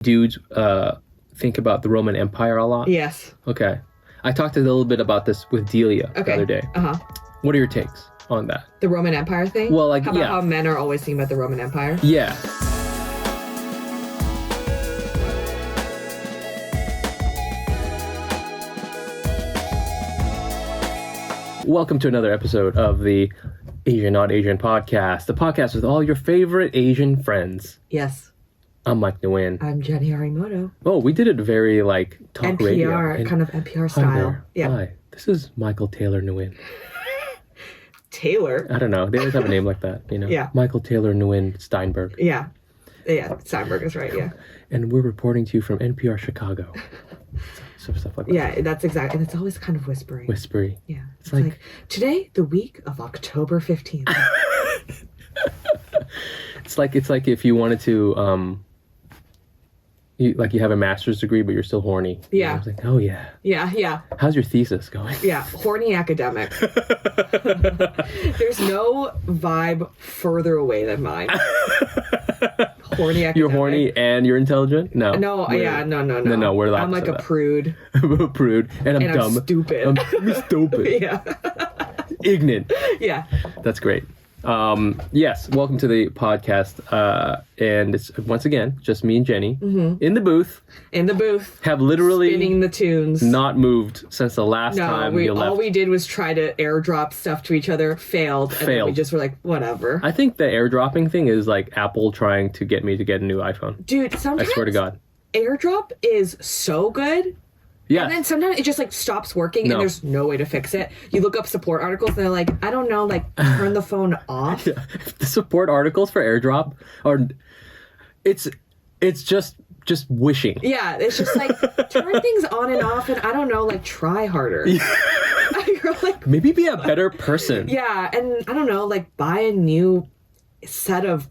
dudes think about the Roman Empire a lot? Yes. Okay. I talked a little bit about this with Delia the other day. Uh-huh. What are your takes on that? The Roman Empire thing? Well, like, how about how men are always thinking about the Roman Empire? Yeah. Welcome to another episode of the Asian Not Asian podcast, the podcast with all your favorite Asian friends. Yes. I'm Mike Nguyen. I'm Jenny Harimoto. Oh, we did it very like talk NPR, radio. kind of NPR Hi style. there. Yeah. Hi, this is Michael Taylor Nguyen. Taylor? I don't know. They always have a name like that, you know? Yeah. Michael Taylor Nguyen Steinberg. Yeah. Yeah, Steinberg is right, yeah. And we're reporting to you from NPR Chicago. So stuff like that. Yeah, that's exactly. And it's always kind of whispering. Whispery. Yeah. It's like, today, the week of October 15th. It's like if you wanted to, you have a master's degree, but you're still horny. Yeah. I was like, oh yeah. Yeah, yeah. How's your thesis going? Yeah, horny academic. There's no vibe further away than mine. Horny academic. You're horny and you're intelligent? No. No, yeah, no. No, we're the I'm like a prude. I'm a prude, and I'm dumb. I'm stupid. I'm stupid. Yeah. Ignorant. Yeah. That's great. Yes, welcome to the podcast. And it's once again just me and Jenny in the booth. In the booth. Have literally spinning the tunes. Not moved since the last time you left. All we did was try to airdrop stuff to each other, failed. And then we just were like, whatever. I think the airdropping thing is like Apple trying to get me to get a new iPhone. Dude, sometimes I swear to God. AirDrop is so good. Yeah. And then sometimes it just like stops working and there's no way to fix it. You look up support articles and they're like, I don't know, like turn the phone off. Yeah. The support articles for AirDrop are, it's just wishing. Yeah, it's just like turn things on and off and I don't know, like try harder. Yeah. You're like, maybe be a better person. Yeah, and I don't know, like buy a new set of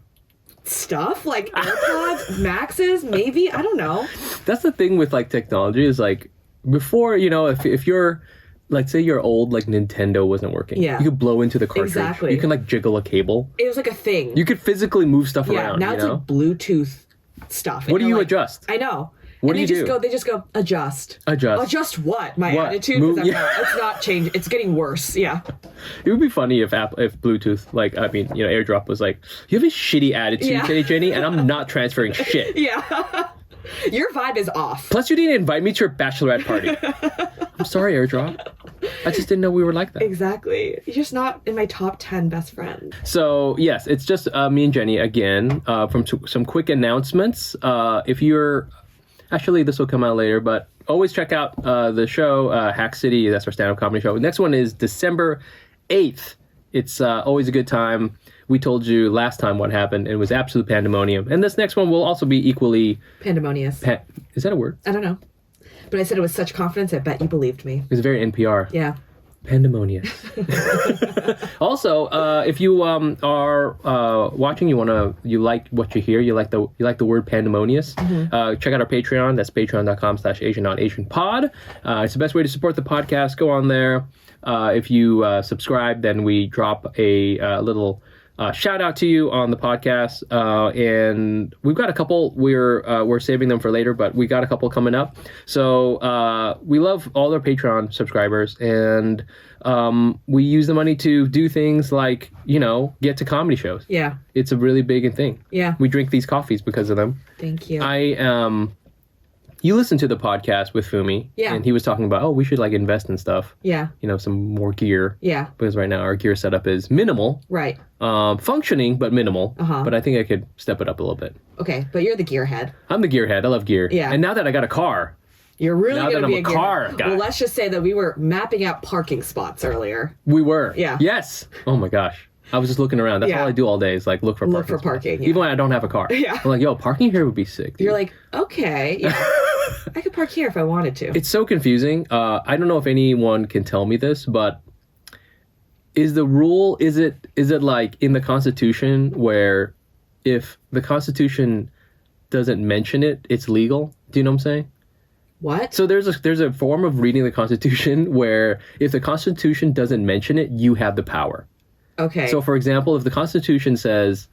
stuff like AirPods Maxes, maybe. I don't know. That's the thing with like technology is like before, you know, if you're like, say your old like Nintendo wasn't working. Yeah. You could blow into the cartridge. Exactly. You can like jiggle a cable. It was like a thing. You could physically move stuff around. Now it's like Bluetooth stuff. What do you adjust? I know. What do you do? They just go adjust. Adjust what? My what? attitude? It's not changing. It's getting worse. Yeah. It would be funny if Bluetooth, like, I mean, you know, AirDrop was like, you have a shitty attitude, Jenny, and I'm not transferring shit. Yeah. Your vibe is off. Plus, you didn't invite me to your bachelorette party. I'm sorry, AirDrop. I just didn't know we were like that. Exactly. You're just not in my top 10 best friends. So, yes, it's just me and Jenny again from some quick announcements. If you're... Actually, this will come out later, but always check out the show, Hack City. That's our stand-up comedy show. The next one is December 8th. It's always a good time. We told you last time what happened. It was absolute pandemonium. And this next one will also be equally... Pandemonious. Is that a word? I don't know. But I said it with such confidence, I bet you believed me. It's very NPR. Yeah. Pandemonious. Also, if you are watching, you like what you hear, you like the word pandemonious, check out our Patreon. That's patreon.com/AsianNotAsianPod. It's the best way to support the podcast. Go on there. If you subscribe, then we drop a little shout out to you on the podcast. And we've got a couple. We're saving them for later, but we got a couple coming up. So we love all our Patreon subscribers, and we use the money to do things like, you know, get to comedy shows. Yeah. It's a really big thing. Yeah. We drink these coffees because of them. Thank you. You listened to the podcast with Fumi. Yeah. And he was talking about, we should like invest in stuff. Yeah. You know, some more gear. Yeah. Because right now our gear setup is minimal. Right. Functioning, but minimal. Uh-huh. But I think I could step it up a little bit. Okay, but you're the gearhead. I'm the gearhead. I love gear. Yeah. And now that I got a car. You're really going to be a car guy. Well, let's just say that we were mapping out parking spots earlier. We were. Yeah. Yes. Oh my gosh. I was just looking around. That's all I do all day is like look for parking. Yeah. Even when I don't have a car. Yeah. I'm like, yo, parking here would be sick. Dude. You're like, okay. Yeah. I could park here if I wanted to. It's so confusing. I don't know if anyone can tell me this, but is the rule, is it like in the Constitution where if the Constitution doesn't mention it, it's legal? Do you know what I'm saying? What? So there's a form of reading the Constitution where if the Constitution doesn't mention it, you have the power. Okay. So for example, if the Constitution says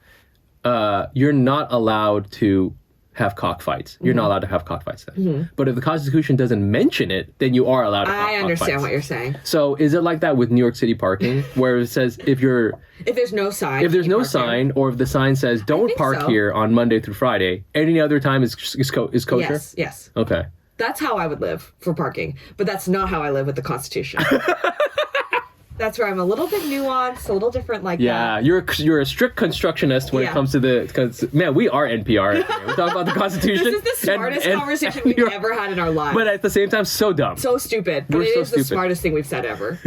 you're not allowed to have cockfights. You're not allowed to have cockfights then. But if the Constitution doesn't mention it, then you are allowed to have cockfights. I understand what you're saying. So is it like that with New York City parking, where it says if there's no sign, or if the sign says don't park here on Monday through Friday, any other time is kosher? Yes. Okay. That's how I would live for parking, but that's not how I live with the Constitution. That's where I'm a little bit nuanced, a little different like that. Yeah, you're a strict constructionist when it comes to because man, we are NPR. We talk about the Constitution. This is the smartest conversation we've ever had in our lives. But at the same time, so dumb. So stupid. But it is the smartest thing we've said ever.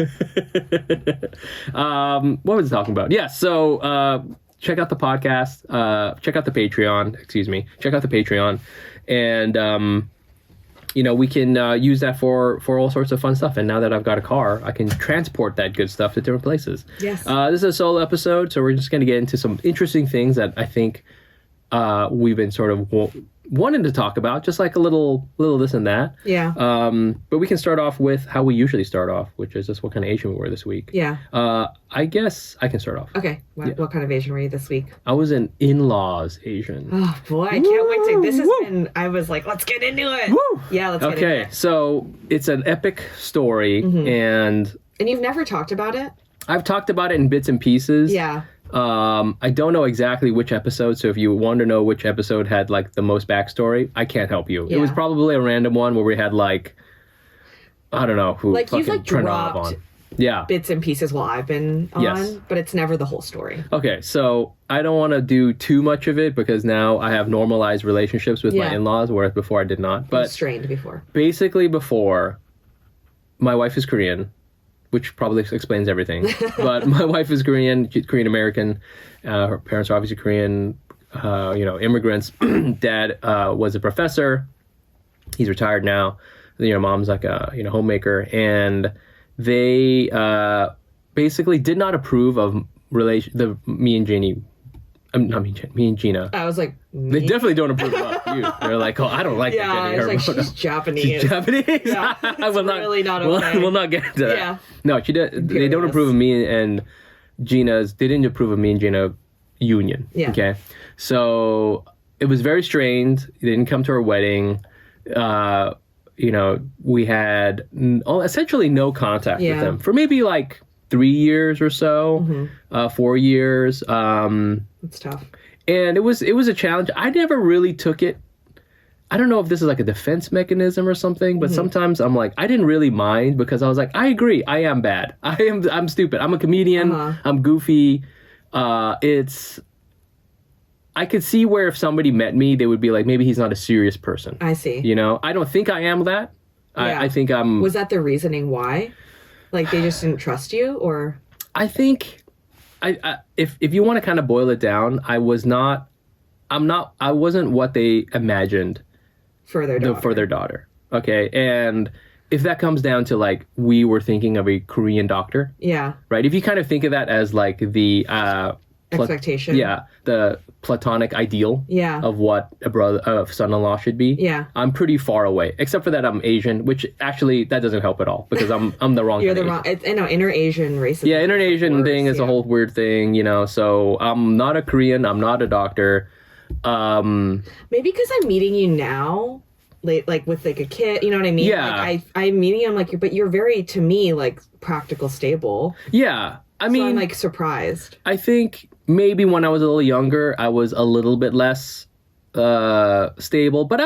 What was I talking about? Yeah, so check out the podcast. Check out the Patreon. Excuse me. Check out the Patreon. And we can use that for all sorts of fun stuff. And now that I've got a car, I can transport that good stuff to different places. Yes. This is a solo episode, so we're just going to get into some interesting things that I think we've been sort of wanting to talk about, just like a little this and that. Yeah. But we can start off with how we usually start off, which is just what kind of Asian we were this week. Yeah. I guess I can start off. Okay. What kind of Asian were you this week? I was an in-laws Asian. Oh, boy. I can't wait to... I was like, let's get into it. Woo! Yeah, let's get into it. Okay, so it's an epic story, and you've never talked about it? I've talked about it in bits and pieces. Yeah. I don't know exactly which episode, so if you want to know which episode had like the most backstory, I can't help you. Yeah. It was probably a random one where we had like, I don't know who. Like you've like dropped bits and pieces while I've been on, but it's never the whole story. Okay, so I don't want to do too much of it because now I have normalized relationships with my in-laws, whereas before I did not. But strained before. Basically, before, my wife is Korean, which probably explains everything. But my wife is Korean American. Her parents are obviously Korean, immigrants. Dad was a professor. He's retired now. Mom's like a homemaker, and they basically did not approve of me and Gina. I was like, me? They definitely don't approve of you. They're like, oh, I don't like that. Yeah, it's like, she's Japanese. She's Japanese? Yeah, I will really not okay. We'll not get into that. Yeah. No, they don't approve of me and Gina's, they didn't approve of me and Gina union. Yeah. Okay. So it was very strained. They didn't come to our wedding. We had essentially no contact with them for maybe like 3 years or so, 4 years. It's tough. And it was a challenge. I never really took it. I don't know if this is like a defense mechanism or something, but sometimes I'm like, I didn't really mind because I was like, I agree. I am bad. I'm stupid. I'm a comedian. I'm goofy. I could see where if somebody met me, they would be like, maybe he's not a serious person. I see. I don't think I am that. Yeah. I think I'm... Was that the reasoning why? Like they just didn't trust you, or? I think, if you want to kind of boil it down, I wasn't what they imagined for their daughter. Okay, and if that comes down to like we were thinking of a Korean doctor, right? If you kind of think of that as like the expectation, the platonic ideal, of what a son-in-law should be. Yeah, I'm pretty far away. Except for that, I'm Asian, which actually that doesn't help at all because I'm the wrong. You're the wrong. Inner Asian racism. Yeah, inner Asian thing is a whole weird thing, So I'm not a Korean. I'm not a doctor. Maybe because I'm meeting you now, like with like a kid, you know what I mean? Yeah. Like I'm meeting him but you're very, to me, like practical, stable. Yeah. I mean, I'm like surprised. I think maybe when I was a little younger, I was a little bit less stable, but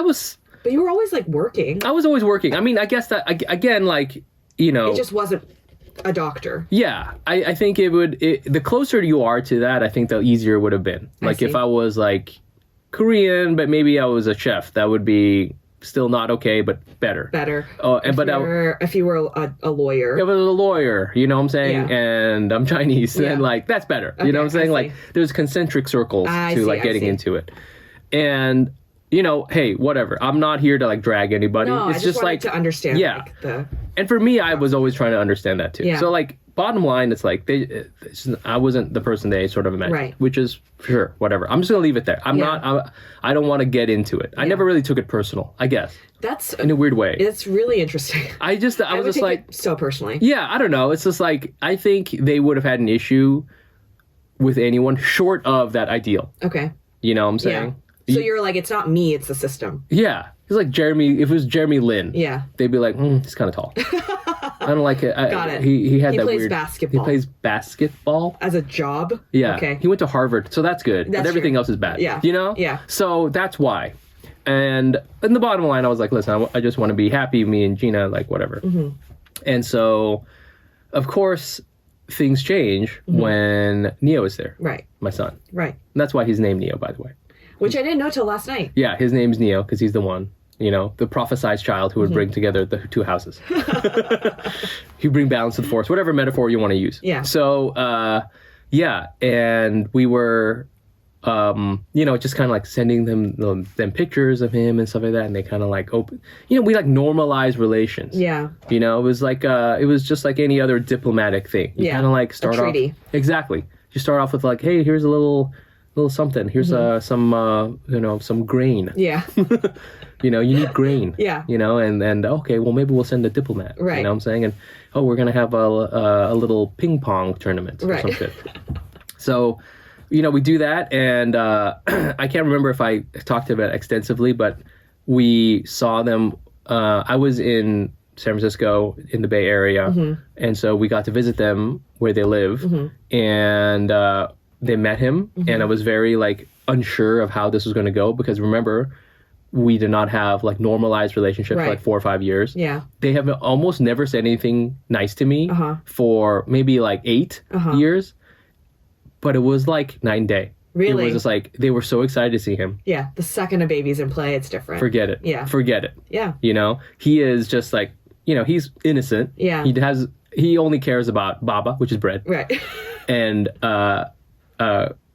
But you were always like working. I was always working. I mean, I guess that again, like, It just wasn't a doctor. Yeah. I think the closer you are to that, I think the easier it would have been. Like if I was like Korean, but maybe I was a chef, that would be still not okay, but better. If you were a lawyer. If I was a lawyer, you know what I'm saying? Yeah. And I'm Chinese, then like that's better. Okay, you know what I'm saying? Like there's concentric circles to getting into it. And hey, whatever. I'm not here to like drag anybody. No, it's I just like to understand. Yeah. And for me, I was always trying to understand that too. Yeah. So like bottom line, it's like I wasn't the person they sort of imagined, right? Which is sure, whatever. I'm just gonna leave it there. I don't want to get into it. I never really took it personal, I guess. That's in a weird way. It's really interesting. I was just like so personally. Yeah, I don't know. It's just like I think they would have had an issue with anyone short of that ideal. Okay. You know what I'm saying? So you're like, it's not me, it's the system. Yeah. He's like Jeremy. If it was Jeremy Lin, Yeah. they'd be like, he's kind of tall. I don't like it. Got it. He had He that plays weird. basketball. He plays basketball. As a job? Yeah. Okay. He went to Harvard, so that's good. That's but everything true. else is bad. Yeah. You know? Yeah. So that's why. And in the bottom line, I was like, listen, I just want to be happy, me and Gina, like whatever. Mm-hmm. And so, of course, things change when Neo is there. Right. My son. Right. And that's why he's named Neo, by the way. Which I didn't know till last night. Yeah, his name's Neo because he's the one. You know, the prophesized child who would bring together the two houses. He'd bring balance to the force, whatever metaphor you want to use. Yeah. So, yeah, and we were, just kind of like sending them pictures of him and stuff like that, and they kind of like we like normalize relations. Yeah. You know, it was like it was just like any other diplomatic thing. You kind of like start a treaty. off exactly. You start off with like, hey, here's a little something. Here's some grain. Yeah. You need grain. Yeah. And okay, well maybe we'll send a diplomat. Right. You know what I'm saying? And we're gonna have a little ping pong tournament or some shit. So, we do that, and I can't remember if I talked about it extensively, but we saw them. I was in San Francisco in the Bay Area, and so we got to visit them where they live, and they met him, and I was very like unsure of how this was going to go because remember, we did not have like normalized relationships for like 4 or 5 years. Yeah. They have almost never said anything nice to me for maybe like 8 years. But it was like night and day. Really? It was just like, they were so excited to see him. Yeah. The second a baby's in play, it's different. Forget it. Yeah. Forget it. Yeah. He is just like, he's innocent. Yeah. He only cares about baba, which is bread. Right. And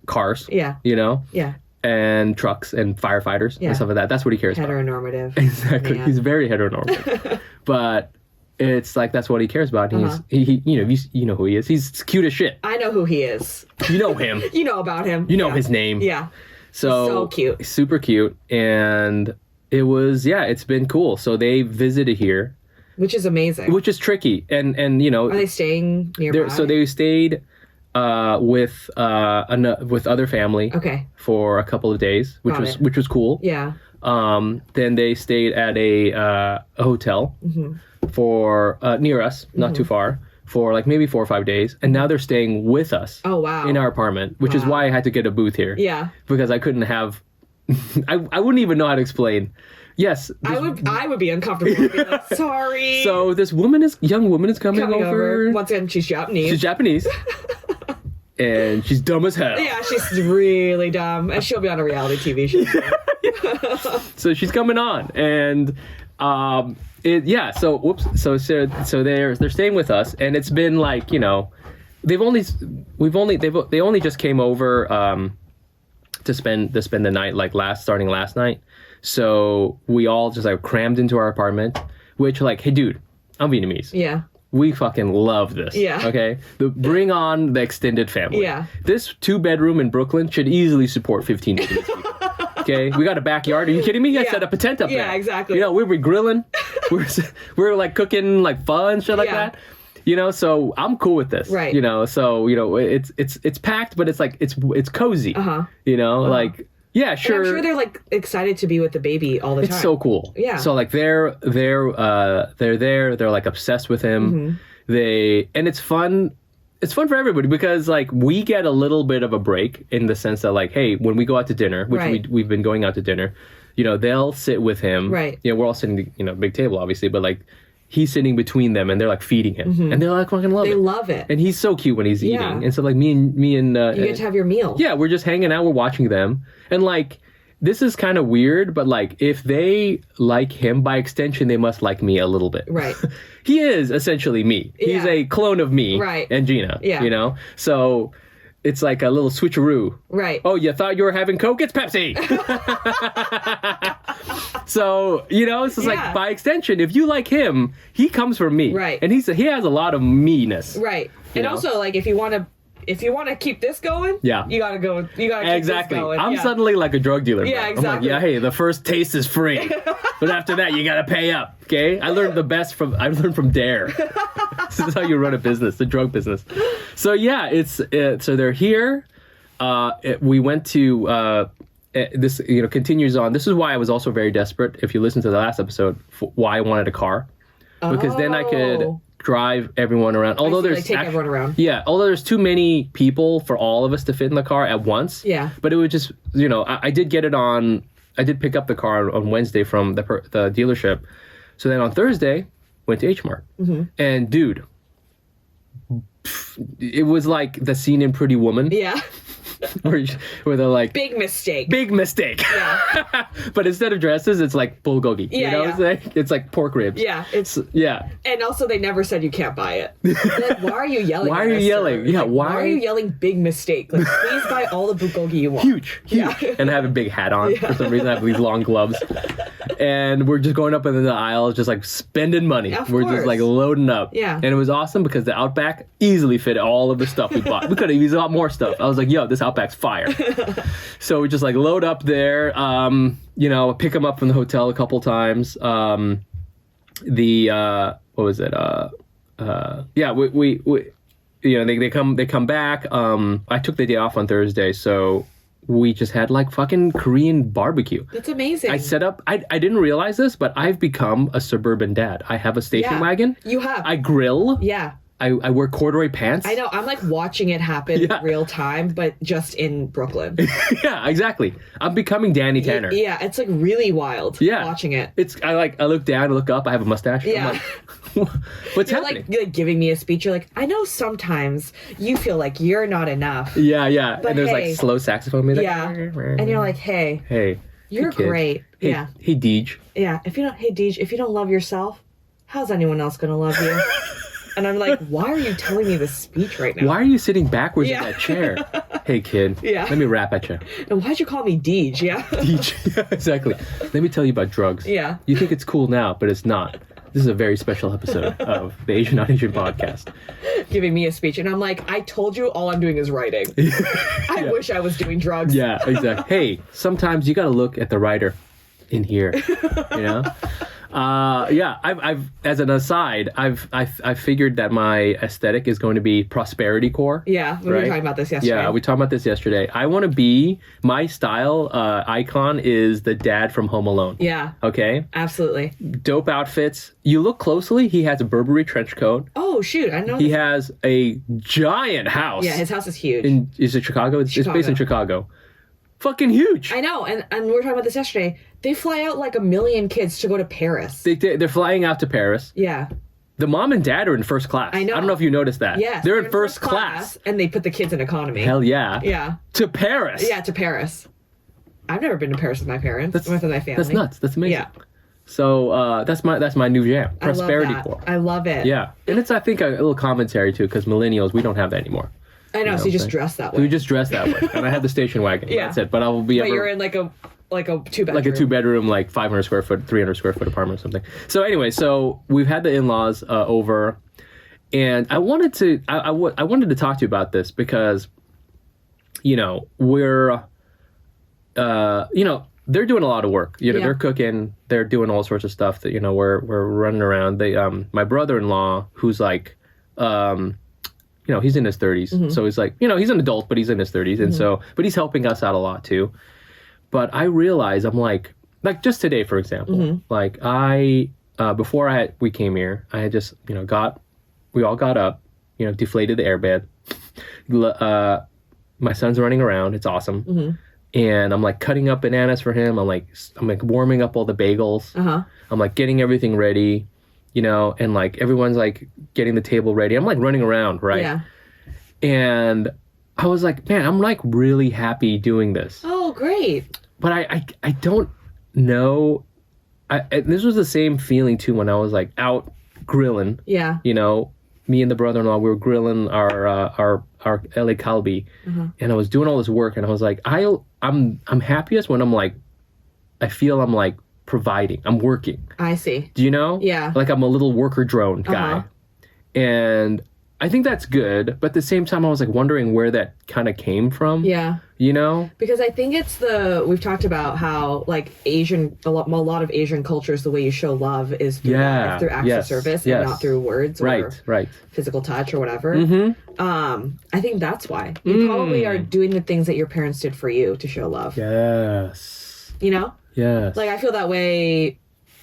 cars. Yeah. Yeah. And trucks and firefighters and stuff like that. That's what he cares about. Heteronormative. Exactly. Man. He's very heteronormative. But it's like that's what he cares about. And he you know who he is. He's cute as shit. I know who he is. You know him. You know about him. You know his name. Yeah. So cute. Super cute. And it was it's been cool. So they visited here. Which is amazing. Which is tricky. And Are they staying nearby? So they stayed with other family for a couple of days, which was cool. Yeah. Then they stayed at a hotel for near us, not too far, for like maybe 4 or 5 days, and now they're staying with us. Oh wow! In our apartment, which is why I had to get a booth here. Yeah. Because I couldn't have. I wouldn't even know how to explain. Yes. I would be uncomfortable. Be like, sorry. So this young woman is coming over. Once again, she's Japanese. She's Japanese. And she's dumb as hell. Yeah, she's really dumb. And she'll be on a reality TV show. So she's coming on. And so they're staying with us, and it's been like, they only just came over to spend the night like starting last night. So we all just like crammed into our apartment, which like, hey dude, I'm Vietnamese. Yeah. We fucking love this. Yeah. Okay. Bring on the extended family. Yeah. This 2-bedroom in Brooklyn should easily support 15 Vietnamese people. Okay. We got a backyard. Are you kidding me? I set up a tent up there. Yeah, exactly. We were grilling. we're like cooking like pho and shit like that. So I'm cool with this. Right. It's packed, but it's like it's cozy. Like. Yeah, sure. And I'm sure they're like excited to be with the baby all the time. It's so cool. Yeah. So like they're there. They're like obsessed with him. And it's fun. It's fun for everybody because like we get a little bit of a break in the sense that like, hey, when we go out to dinner, which we've been going out to dinner, they'll sit with him. Right. We're all sitting, big table obviously, but like he's sitting between them and they're like feeding him and they're like fucking love it. They love it. And he's so cute when he's eating. And so like me and you get to have your meal. Yeah, we're just hanging out, we're watching them. And like this is kind of weird, but like if they like him, by extension they must like me a little bit. Right. He is essentially me. He's a clone of me and Gina. Yeah. So it's like a little switcheroo. Right. Oh, you thought you were having Coke? It's Pepsi. So, it's just like by extension, if you like him, he comes from me. Right. And he has a lot of me-ness. Right. And also like if you want to keep this going, you gotta go. You gotta keep this going. I'm suddenly like a drug dealer. Yeah, bro. exactly. I'm like, hey, the first taste is free, but after that you gotta pay up. Okay, I learned from Dare. This is how you run a business, the drug business. So yeah, so they're here. We went to this continues on. This is why I was also very desperate. If you listen to the last episode, why I wanted a car, because then I could drive everyone around. Although there's take everyone around. Yeah, although there's too many people for all of us to fit in the car at once. Yeah. But it would just I did get it on. I did pick up the car on Wednesday from the dealership. So then on Thursday, went to H Mart, and dude, it was like the scene in Pretty Woman. Yeah. where they're like, big mistake. Yeah. But instead of dresses, it's like bulgogi. It's like pork ribs. Yeah. Yeah. And also, they never said you can't buy it. Like, why are you yelling? Why are you yelling? Yeah. Like, why are you yelling? Big mistake. Like, please buy all the bulgogi you want. Huge. Yeah. And I have a big hat on for some reason. I have these long gloves. And we're just going up in the aisles, just like spending money. We're just like loading up. Yeah. And it was awesome because the Outback easily fit all of the stuff we bought. We could have used a lot more stuff. I was like, yo, this Outback's fire. So we just like load up there, pick them up from the hotel a couple times. What was it? They come back. I took the day off on Thursday, so we just had like fucking Korean barbecue. That's amazing. I set up, I didn't realize this, but I've become a suburban dad. I have a station wagon. You have. I grill. Yeah. I wear corduroy pants. I know. I'm like watching it happen real time, but just in Brooklyn. Yeah, exactly. I'm becoming Danny Tanner. Yeah, it's like really wild watching it. I look down, I look up, I have a mustache. Yeah. I'm like, what's you're happening? Like giving me a speech. You're like, I know sometimes you feel like you're not enough. Yeah. But and there's like slow saxophone music. Yeah. And you're like, hey, you're great. Hey, yeah. Hey, Deej. Yeah. Hey, Deej, if you don't love yourself, how's anyone else going to love you? And I'm like, why are you telling me this speech right now? Why are you sitting backwards in that chair? Hey, kid. Yeah. Let me rap at you. And why'd you call me Deej? Yeah. Deej. Yeah, exactly. Let me tell you about drugs. Yeah. You think it's cool now, but it's not. This is a very special episode of the Asian Not Asian podcast. Giving me a speech. And I'm like, I told you all I'm doing is writing. I wish I was doing drugs. Yeah, exactly. Hey, sometimes you got to look at the writer in here, I've as an aside, I've figured that my aesthetic is going to be prosperity core. Yeah, we were talking about this yesterday. Yeah, we talked about this yesterday. I want to be, my style icon is the dad from Home Alone. Yeah. Okay? Absolutely. Dope outfits. You look closely, he has a Burberry trench coat. Oh, shoot. I know. He has a giant house. Yeah, his house is huge. Is it Chicago? It's based in Chicago. Fucking huge. I know, and we were talking about this yesterday. They fly out like 1 million kids to go to Paris. They're flying out to Paris. Yeah. The mom and dad are in first class. I know. I don't know if you noticed that. Yeah. They're in first class. And they put the kids in economy. Hell yeah. Yeah. To Paris. Yeah, to Paris. I've never been to Paris with my parents. With my family. That's nuts. That's amazing. Yeah. So that's my new jam. Prosperity core. I love it. Yeah. And it's, I think, a little commentary too, because millennials, we don't have that anymore. I know, so you just dress that way. So we just dress that way. And I have the station wagon. Yeah. That's it. But I will be But you're in like a 2-bedroom. Like a 2-bedroom, like 500 square foot, 300 square foot apartment or something. So anyway, so we've had the in-laws over, and I wanted to I wanted to talk to you about this because, we're they're doing a lot of work. They're cooking, they're doing all sorts of stuff that we're running around. They my brother-in-law, who's like he's in his 30s, so he's like he's an adult, but he's in his 30s, and so but he's helping us out a lot too. But I realize I'm like just today, for example, like I before we came here, I had just we all got up, deflated the airbed. My son's running around, it's awesome. And I'm like cutting up bananas for him. I'm like warming up all the bagels. I'm like getting everything ready, and like everyone's like getting the table ready. I'm like running around, right? Yeah. And I was like, man, I'm like really happy doing this. Oh, great. But I don't know. This was the same feeling too when I was like out grilling. Yeah. Me and the brother-in-law, we were grilling our LA Kalbi, and I was doing all this work, and I was like, I'm happiest when I'm like, I feel I'm like providing, I'm working. I see. Do you know? Yeah. Like I'm a little worker drone guy, and I think that's good, but at the same time, I was like wondering where that kind of came from. Yeah. You know? Because I think it's we've talked about how like a lot of Asian cultures, the way you show love is through acts of service and not through words or physical touch or whatever. I think that's why. You probably are doing the things that your parents did for you to show love. Yes. You know? Yes. Like I feel that way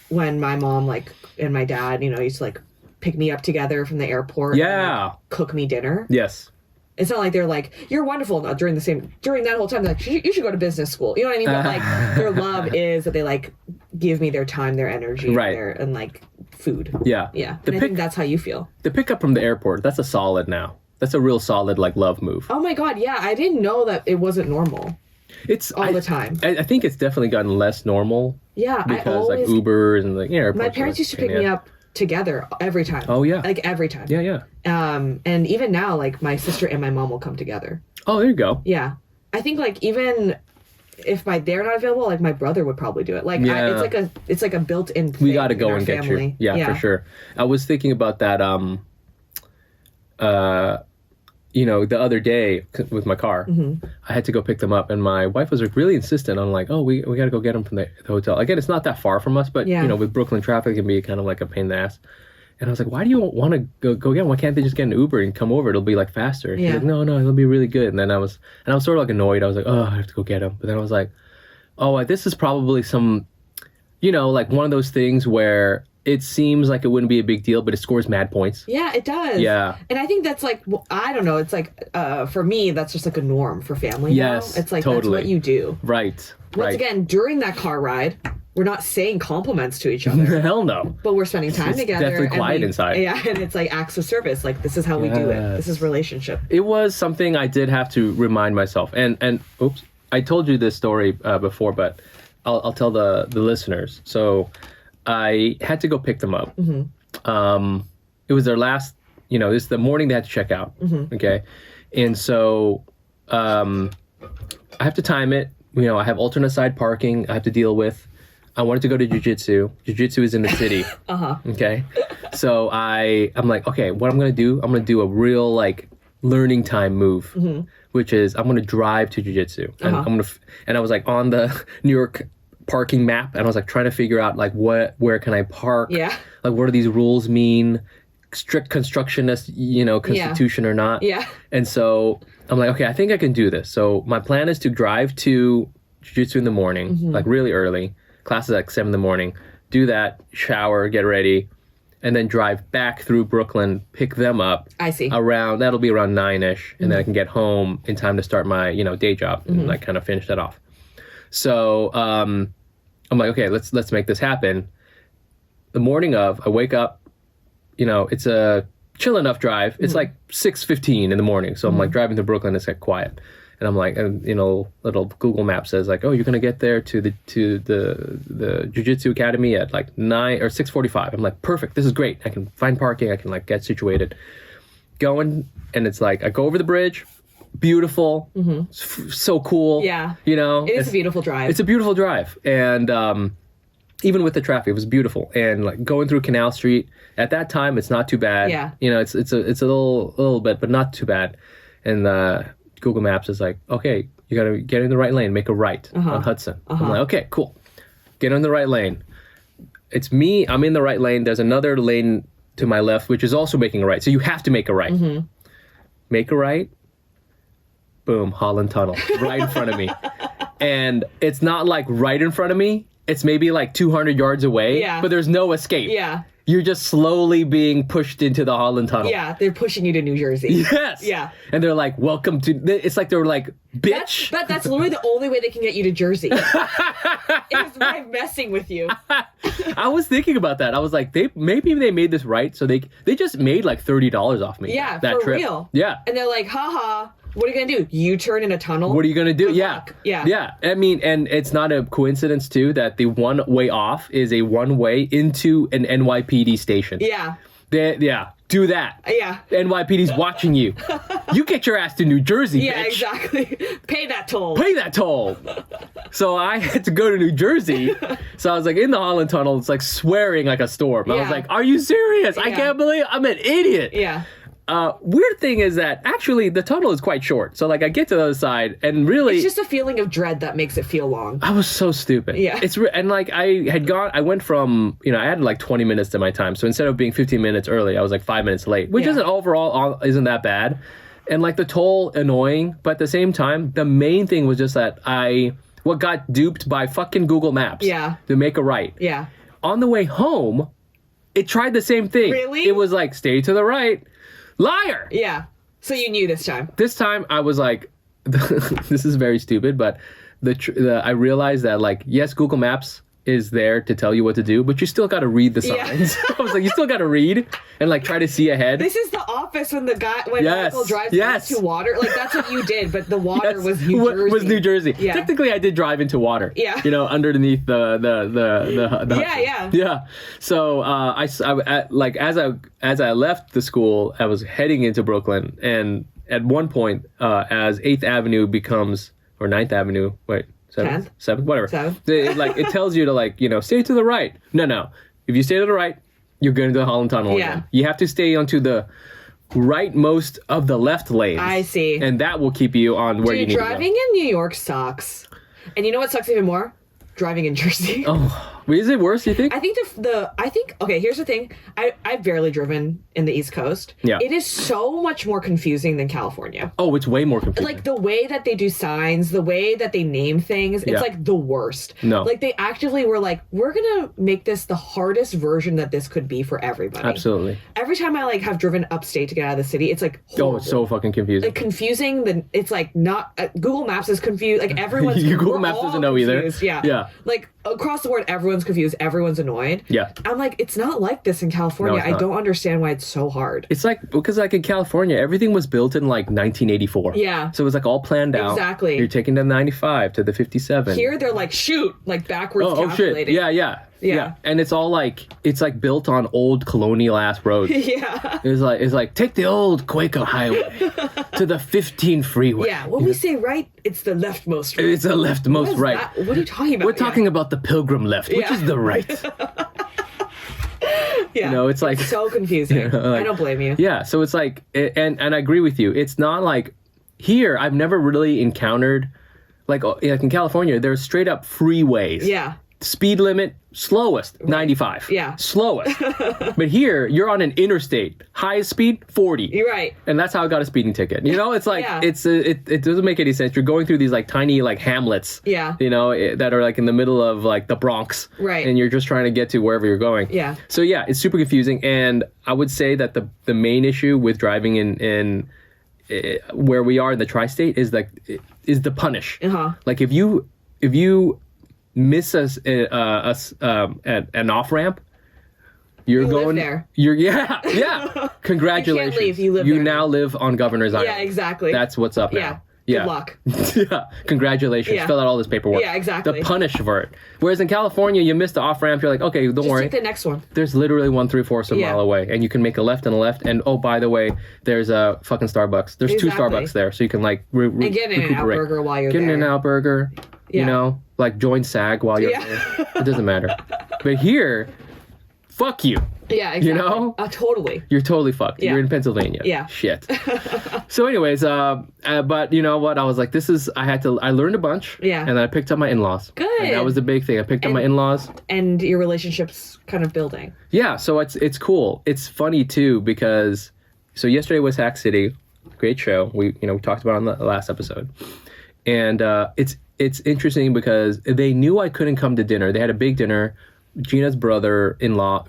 when my mom like and my dad, you know, used to like pick me up together from the airport and like, cook me dinner. Yes. It's not like they're like, you're wonderful. No, during that whole time, they're like, you should go to business school. You know what I mean? But like their love is that they like give me their time, their energy, and like food. Yeah. Yeah. And I think that's how you feel. The pickup from the airport, that's a solid now. That's a real solid like love move. Oh my God. Yeah. I didn't know that it wasn't normal. It's all the time. I think it's definitely gotten less normal. Yeah. Because like Ubers and like airports. My parents used to pick me up together every time. Oh yeah. Like every time. Yeah, yeah. And even now, like my sister and my mom will come together. Oh, there you go. Yeah. I think like even if they're not available, like my brother would probably do it. Like it's like a built-in thing. We got to go and get you. Yeah, for sure. I was thinking about that you know, the other day with my car, I had to go pick them up, and my wife was like really insistent on like, oh, we got to go get them from the hotel. Again, it's not that far from us, but you know, with Brooklyn traffic, it can be kind of like a pain in the ass. And I was like, why do you want to go get them? Why can't they just get an Uber and come over? It'll be like faster. She's like, no, it'll be really good. And then I was sort of like annoyed. I was like, oh, I have to go get them. But then I was like, oh, this is probably some, you know, like one of those things where it seems like it wouldn't be a big deal, but it scores mad points. Yeah, it does. Yeah. And I think that's like, I don't know, it's like, for me, that's just like a norm for family now. It's like, that's what you do. Right. Once again, during that car ride, we're not saying compliments to each other. Hell no. But we're spending time together. Definitely quiet inside. Yeah, and it's like acts of service. Like, this is how we do it. This is relationship. It was something I did have to remind myself. And oops, I told you this story before, but I'll tell the listeners. So I had to go pick them up. It was their last, you know, it's the morning they had to check out. Okay. And so I have to time it. You know, I have alternate side parking I have to deal with. I wanted to go to jiu-jitsu. Jiu-jitsu is in the city. Okay. So I'm like, okay, what I'm going to do, I'm going to do a real like learning time move, which is I'm going to drive to jiu-jitsu. And and I was like on the New York parking map, and I was like trying to figure out like where can I park? Yeah. Like what do these rules mean? Strict constructionist, you know, constitution or not. Yeah. And so I'm like, okay, I think I can do this. So my plan is to drive to jiu-jitsu in the morning, like really early. Class is like 7 a.m. Do that, shower, get ready, and then drive back through Brooklyn, pick them up. I see. That'll be around 9-ish, and then I can get home in time to start my, you know, day job and like kind of finish that off. So I'm like, okay, let's make this happen. The morning of, I wake up, you know, it's a chill enough drive. It's like 6:15 in the morning. So I'm like driving to Brooklyn, it's like quiet. And I'm like, you know, little Google map says like, oh, you're gonna get there to the Jiu-Jitsu Academy at like 9 or 6:45. I'm like, perfect, this is great. I can find parking, I can like get situated. Going, and it's like I go over the bridge, beautiful, so cool. Yeah, you know, it's a beautiful drive. It's a beautiful drive, and even with the traffic, it was beautiful. And like going through Canal Street at that time, it's not too bad. Yeah, you know, it's a little bit, but not too bad. And Google Maps is like, okay, you gotta get in the right lane, make a right on Hudson. I'm like, okay, cool. Get in the right lane. It's me, I'm in the right lane. There's another lane to my left, which is also making a right. So you have to make a right. Make a right. Boom, Holland Tunnel, right in front of me. And it's not like right in front of me. It's maybe like 200 yards away, but there's no escape. Yeah. You're just slowly being pushed into the Holland Tunnel. Yeah, they're pushing you to New Jersey. Yes. Yeah. And they're like, welcome to, it's like they're like, bitch. That's literally the only way they can get you to Jersey. Is by messing with you. I was thinking about that. I was like, maybe they made this right. So they just made like $30 off me. Yeah, that for trip. Real. Yeah. And they're like, haha. What are you going to do? U-turn in a tunnel? What are you going to do? Yeah. Yeah. Yeah. I mean, and it's not a coincidence, too, that the one way off is a one way into an NYPD station. Yeah. Yeah. Do that. Yeah. NYPD's watching you. You get your ass to New Jersey, yeah, bitch. Exactly. Pay that toll. Pay that toll. So I had to go to New Jersey. So I was like in the Holland Tunnel. It's like swearing like a storm. I was like, are you serious? I can't believe I'm an idiot. Yeah. weird thing is that actually the tunnel is quite short. So like I get to the other side and really... It's just a feeling of dread that makes it feel long. I was so stupid. Yeah. And like I went from, I had like 20 minutes to my time. So instead of being 15 minutes early, I was like 5 minutes late, which isn't overall isn't that bad. And like the toll annoying, but at the same time, the main thing was just that what got duped by fucking Google Maps to make a right. Yeah. On the way home, it tried the same thing. Really? It was like, stay to the right. Liar! Yeah. So you knew this time. This time I was like, this is very stupid, but I realized that like, yes, Google Maps is there to tell you what to do, but you still got to read the signs. Yeah. I was like, you still got to read and like try to see ahead. This is The Office when Michael drives into water. Like that's what you did, but the water was New Jersey. Was New Jersey. Yeah. Technically, I did drive into water. Yeah. Underneath the Yeah. So as I left the school, I was heading into Brooklyn, and at one point, as 8th Avenue becomes or 9th Avenue, wait. 7th, whatever. 7th. It tells you to stay to the right. No. If you stay to the right, you're going to the Holland Tunnel again. You have to stay onto the rightmost of the left lanes. I see. And that will keep you on where you need to go. Driving in New York sucks. And you know what sucks even more? Driving in Jersey. Oh, is it worse, you think? I think okay, here's the thing. I've barely driven in the East Coast. Yeah. It is so much more confusing than California. Oh, it's way more confusing. Like the way that they do signs, the way that they name things, it's like the worst. No. Like they actively were like, we're gonna make this the hardest version that this could be for everybody. Absolutely. Every time I have driven upstate to get out of the city, it's like horrible. Oh, it's so fucking confusing. Like confusing. Then it's like not Google Maps is confused. Like everyone's Google Maps doesn't know confused. either. Yeah. Like across the board, everyone's confused. Everyone's annoyed. Yeah. I'm like, it's not like this in California. No, I don't understand why it's so hard. It's like, because like in California, everything was built in like 1984. Yeah. So it was like all planned out. Exactly. You're taking the 95 to the 57. Here, they're like, shoot, like backwards calculating. Oh, shit. Yeah. And it's all like, it's like built on old colonial ass roads. Yeah. It's like take the old Quaker Highway to the 15 freeway. Yeah. When we say right, it's the leftmost right. It's the leftmost right. What are you talking about? We're talking about the Pilgrim left, which is the right. Yeah. It's like so confusing. I don't blame you. Yeah. So it's like, and I agree with you. It's not like here. I've never really encountered like in California. There's straight up freeways. Yeah. Speed limit, slowest, 95. Yeah. Slowest. But here, you're on an interstate. Highest speed, 40. You're right. And that's how I got a speeding ticket. It's like, it doesn't make any sense. You're going through these like tiny like hamlets. Yeah. That are like in the middle of like the Bronx. Right. And you're just trying to get to wherever you're going. Yeah. So yeah, it's super confusing. And I would say that the main issue with driving in where we are in the tri-state is the punish. Uh-huh. Like if you miss us at an off ramp, you're going there. Yeah. Congratulations. You can't leave. You live there. now live on Governor's Island. Yeah, exactly. That's what's up now. Good luck. Yeah. Congratulations. Yeah. Fill out all this paperwork. Yeah, exactly. The punish for it. Whereas in California, you missed the off ramp. You're like, okay, don't worry. Just take the next one. There's literally 1/3 of a mile away, and you can make a left and a left. And oh, by the way, there's a fucking Starbucks. There's two Starbucks there, so you can like and get an In-N-Out burger while you're there. Get an In-N-Out burger. Yeah. Like join SAG while you're there. It doesn't matter. But here, fuck you. Yeah, exactly. Totally. You're totally fucked. Yeah. You're in Pennsylvania. Yeah. Shit. So anyways, but you know what? I was like, I learned a bunch. Yeah. And then I picked up my in-laws. Good. And that was the big thing. I picked up my in-laws. And your relationship's kind of building. Yeah. So it's cool. It's funny too, because so yesterday was Hack City. Great show. We talked about it on the last episode. And it's interesting because they knew I couldn't come to dinner. They had a big dinner. Gina's brother-in-law.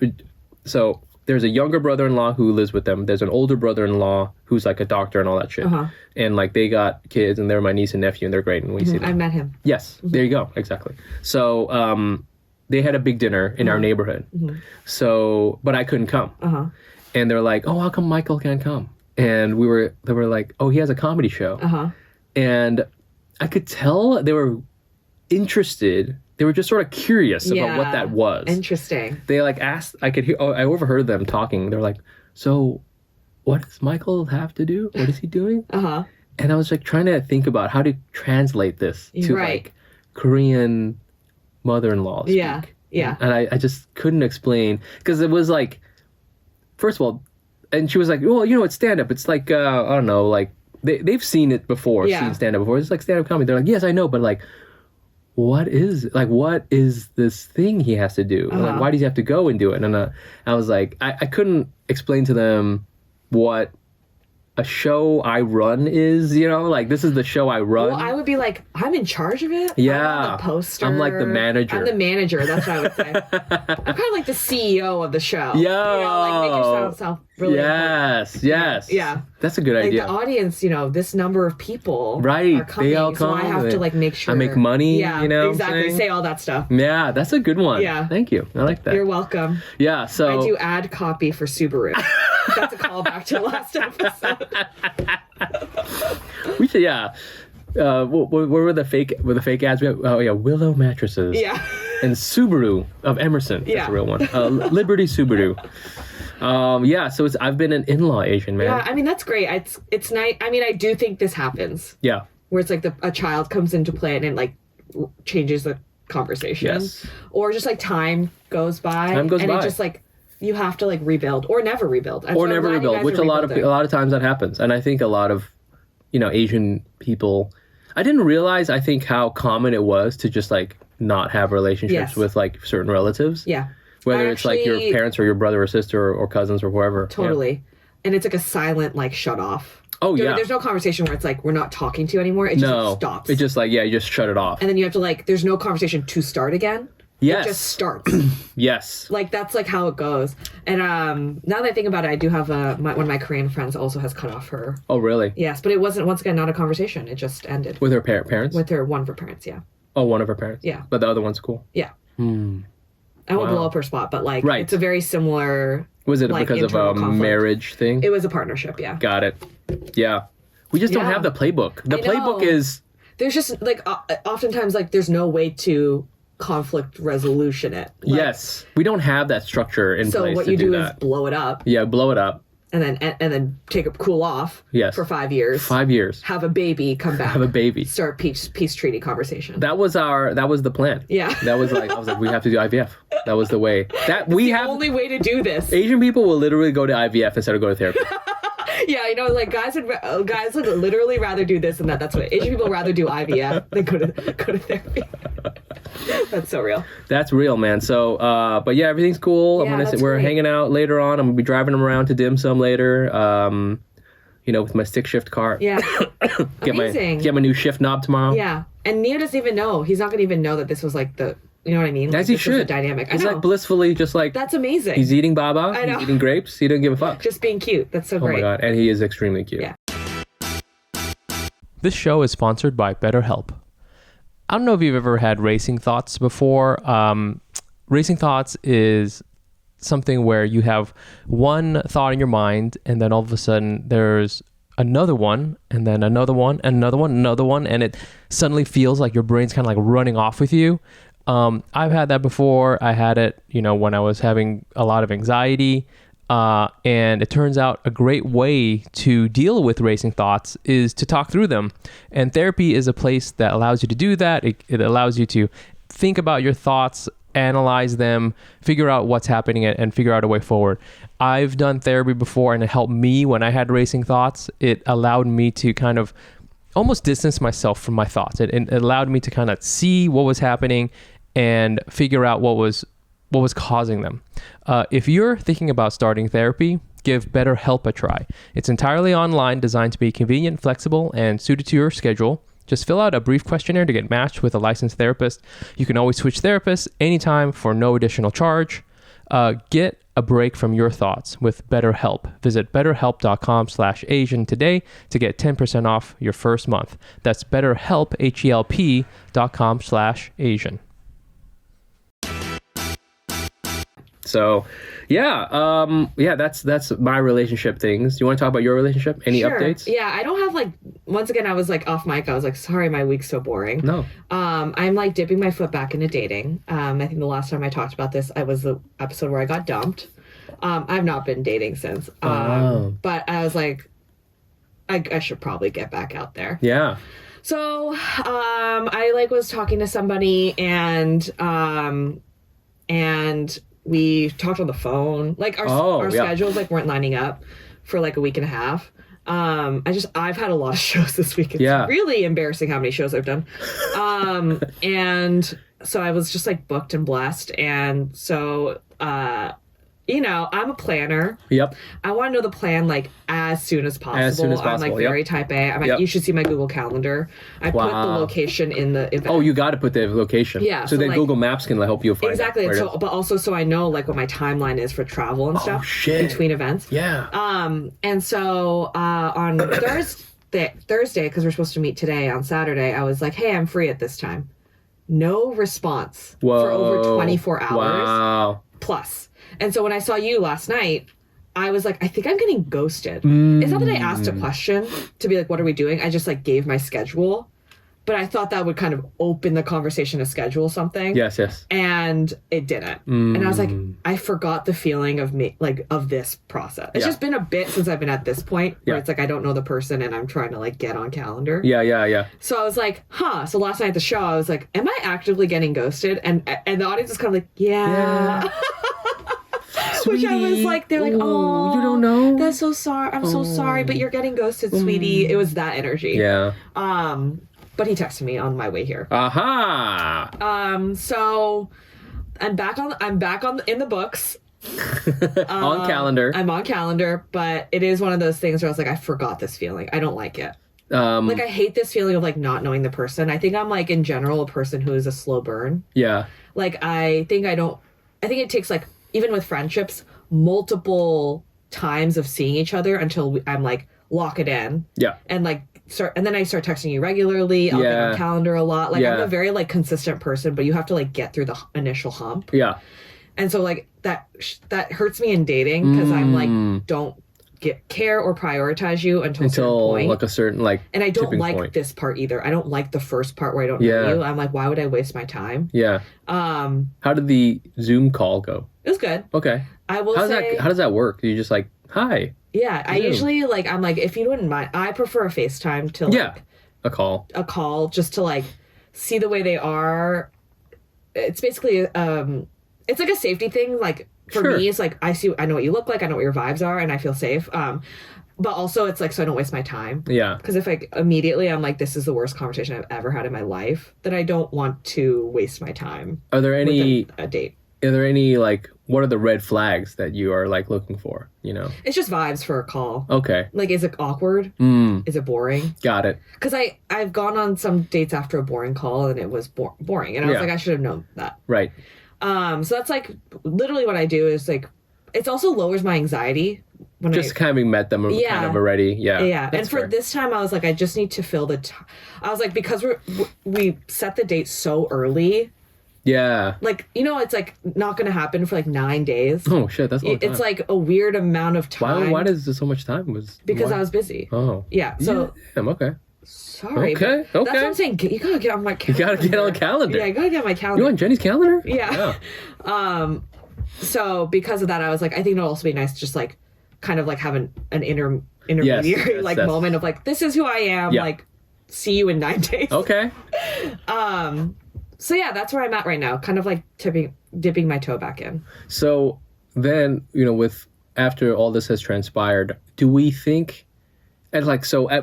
So there's a younger brother-in-law who lives with them. There's an older brother-in-law who's like a doctor and all that shit. Uh-huh. And like they got kids, and they're my niece and nephew, and they're great. And we see them. I met him. Yes, there you go. Exactly. So they had a big dinner in our neighborhood. Mm-hmm. So, but I couldn't come. Uh-huh. And they're like, "Oh, how come Michael can't come?" And they were like, "Oh, he has a comedy show." Uh-huh. And I could tell they were interested. They were just sort of curious about what that was. Interesting. They like asked, I overheard them talking. They're like, "So what does Michael have to do? What is he doing?" Uh-huh. And I was like trying to think about how to translate this to like Korean mother-in-law speak. Yeah. Yeah. And I just couldn't explain, because it was like, first of all, and she was like, well, it's stand-up. It's like, I don't know, like, they've seen it before, seen stand-up before. It's like stand-up comedy. They're like, yes, I know, but like, what is this thing he has to do? Like, why does he have to go and do it? And I was like, I couldn't explain to them what a show I run is, like, this is the show I run. Well, I would be like, I'm in charge of it. Yeah. I'm the poster. I'm like the manager. I'm the manager. That's what I would say. I'm kind of like the CEO of the show. Yeah. Like make yourself really important. Yes. Yeah. That's a good idea. The audience, this number of people are coming. They all come. So I have to like make sure. I make money. Yeah, exactly. Say all that stuff. Yeah, that's a good one. Yeah. Thank you. I like that. You're welcome. Yeah, so I do ad copy for Subaru. That's a callback to the last episode. We should, what were the fake ads? Willow mattresses. Yeah. And Subaru of Emerson. That's a real one. Liberty Subaru. So I've been an in-law Asian, man. Yeah, I mean, that's great. It's nice. I mean, I do think this happens. Yeah. Where it's like a child comes into play and it like changes the conversation. Yes. Or just like time goes by. And it just like, you have to like rebuild or never rebuild. Or never rebuild, which a lot of times that happens. And I think a lot of, Asian people, I didn't realize, I think, how common it was to just like not have relationships with like certain relatives. Yeah. Whether it's like your parents or your brother or sister or cousins or whoever. Totally. Yeah. And it's like a silent like shut off. Oh, yeah. There's no conversation where it's like, we're not talking to you anymore. It just like, stops. It's just like, you just shut it off. And then you have to like, there's no conversation to start again. Yes. It just starts. Yes. Like, that's like how it goes. And now that I think about it, I do have one of my Korean friends also has cut off her. Oh, really? Yes, but it wasn't, once again, not a conversation. It just ended. With her parents? With one of her parents, yeah. Oh, one of her parents? Yeah. But the other one's cool? Yeah. I won't blow up her spot, but like, it's a very similar. Was it like, because of a conflict. Marriage thing? It was a partnership, yeah. Got it. Yeah. We just don't have the playbook. The playbook is... There's just, like, oftentimes, like, there's no way to conflict resolution it. Like, yes. We don't have that structure in place to do that. So what you do is blow it up. Yeah, blow it up. And then take a cool off for 5 years. 5 years. Have a baby, come back. Have a baby. Start peace treaty conversation. That was the plan. Yeah. That was like, I was like, we have to do IVF. That was the way. The only way to do this. Asian people will literally go to IVF instead of go to therapy. Yeah, like guys would literally rather do this and that. That's what Asian people rather do IVF than go to therapy. That's so real. That's real, man. So, but yeah, everything's cool. Yeah, we're hanging out later on. I'm gonna be driving them around to dim sum later. With my stick shift car. Yeah. get my new shift knob tomorrow. Yeah, and Neo doesn't even know. He's not gonna even know that this was like the. You know what I mean? As he should. Dynamic. He's like blissfully just like... That's amazing. He's eating baba. I know. He's eating grapes. He doesn't give a fuck. Just being cute. That's so great. Oh my God. And he is extremely cute. Yeah. This show is sponsored by BetterHelp. I don't know if you've ever had racing thoughts before. Racing thoughts is something where you have one thought in your mind and then all of a sudden there's another one and then another one and another one, another one, and it suddenly feels like your brain's kind of like running off with you. I've had that before. I had it, when I was having a lot of anxiety. And it turns out a great way to deal with racing thoughts is to talk through them. And therapy is a place that allows you to do that. It allows you to think about your thoughts, analyze them, figure out what's happening and figure out a way forward. I've done therapy before and it helped me when I had racing thoughts. It allowed me to kind of almost distance myself from my thoughts. It allowed me to kind of see what was happening and figure out what was causing them. If you're thinking about starting therapy, give BetterHelp a try. It's entirely online, designed to be convenient, flexible, and suited to your schedule. Just fill out a brief questionnaire to get matched with a licensed therapist. You can always switch therapists anytime for no additional charge. Get a break from your thoughts with BetterHelp. Visit betterhelp.com/Asian today to get 10% off your first month. That's BetterHelp, HELP.com/Asian. So, that's my relationship things. You want to talk about your relationship? Any updates? Yeah, I don't have once again, I was off mic. I was sorry, my week's so boring. No. I'm dipping my foot back into dating. I think the last time I talked about this, I was the episode where I got dumped. I've not been dating since. But I was I should probably get back out there. Yeah. So, I was talking to somebody and we talked on the phone. Like our schedules like weren't lining up for like a week and a half. I've had a lot of shows this week. It's really embarrassing how many shows I've done. And so I was just like booked and blessed. And so, you know, I'm a planner. Yep. I want to know the plan like as soon as possible. I'm like very type A. I'm like, you should see my Google Calendar. I put the location in the event. Oh, you got to put the location. Yeah. So then like, Google Maps can help you find exactly. It. So, but also so I know like what my timeline is for travel and stuff between events. Yeah. And so on Thursday, because we're supposed to meet today on Saturday, I was like, hey, I'm free at this time. No response for over 24 hours. Wow. Plus. And so when I saw you last night, I was like, I think I'm getting ghosted. It's not that I asked a question to be like, what are we doing? I just like gave my schedule. But I thought that would kind of open the conversation to schedule something. Yes. And it didn't. And I was like, I forgot the feeling of me, like of this process. It's just been a bit since I've been at this point where it's like I don't know the person and I'm trying to like get on calendar. Yeah. So I was like, So last night at the show, I was like, am I actively getting ghosted? And the audience is kind of like, yeah. Which I was like, they're like, oh, you don't know? That's so sorry. I'm so sorry, but you're getting ghosted, sweetie. It was that energy. Yeah. But he texted me on my way here. Aha. So I'm back in the books. On calendar. I'm on calendar, but it is one of those things where I was like, I forgot this feeling. I don't like it. Like I hate this feeling of like not knowing the person. I think I'm like in general a person who is a slow burn. Yeah. Like I think it takes like, even with friendships, multiple times of seeing each other until I'm like, lock it in. Yeah. And like, and then I start texting you regularly. I'll get on calendar a lot. Like I'm a very like consistent person, but you have to like get through the initial hump. Yeah. And so like that hurts me in dating because I'm like, don't care or prioritize you until a certain point. Like a certain like and I don't like this part either. I don't like the first part where I don't know you. I'm like, why would I waste my time? Yeah. How did the Zoom call go? It was good. Okay. I will say. How does that work? You just like, hi. Yeah, I usually like, I'm like, if you wouldn't mind, I prefer a FaceTime to like a call just to like see the way they are. It's basically it's like a safety thing. Like for me, it's like I know what you look like, I know what your vibes are, and I feel safe. But also it's like so I don't waste my time. Yeah. Because if like immediately I'm like, this is the worst conversation I've ever had in my life, then I don't want to waste my time. Are there any a date? Are there any like, what are the red flags that you are like looking for, you know? It's just vibes for a call. Okay. Like, is it awkward? Is it boring? Got it. Because I've gone on some dates after a boring call and it was boring. And I was like, I should have known that. Right. So that's like literally what I do is like, it also lowers my anxiety. When having met them kind of already. Yeah. Yeah. And for this time, I was like, I just need to fill the time. I was like, because we set the date so early. Yeah. Like, you know, it's like not going to happen for like 9 days. Oh, shit. That's a long time. It's like a weird amount of time. Why does there so much time? Because I was busy. Oh. Yeah. So. Yeah, okay. Sorry. Okay. That's what I'm saying. You got to get on my calendar. You got to get on the calendar. Yeah, I got to get on my calendar. You on Jenny's calendar? Yeah. So because of that, I was like, I think it'll also be nice to just like kind of like have an intermediary like moment of like, this is who I am. Yeah. Like, see you in 9 days. Okay. So yeah, that's where I'm at right now. Kind of like dipping my toe back in. So then, you know, after all this has transpired, do we think, at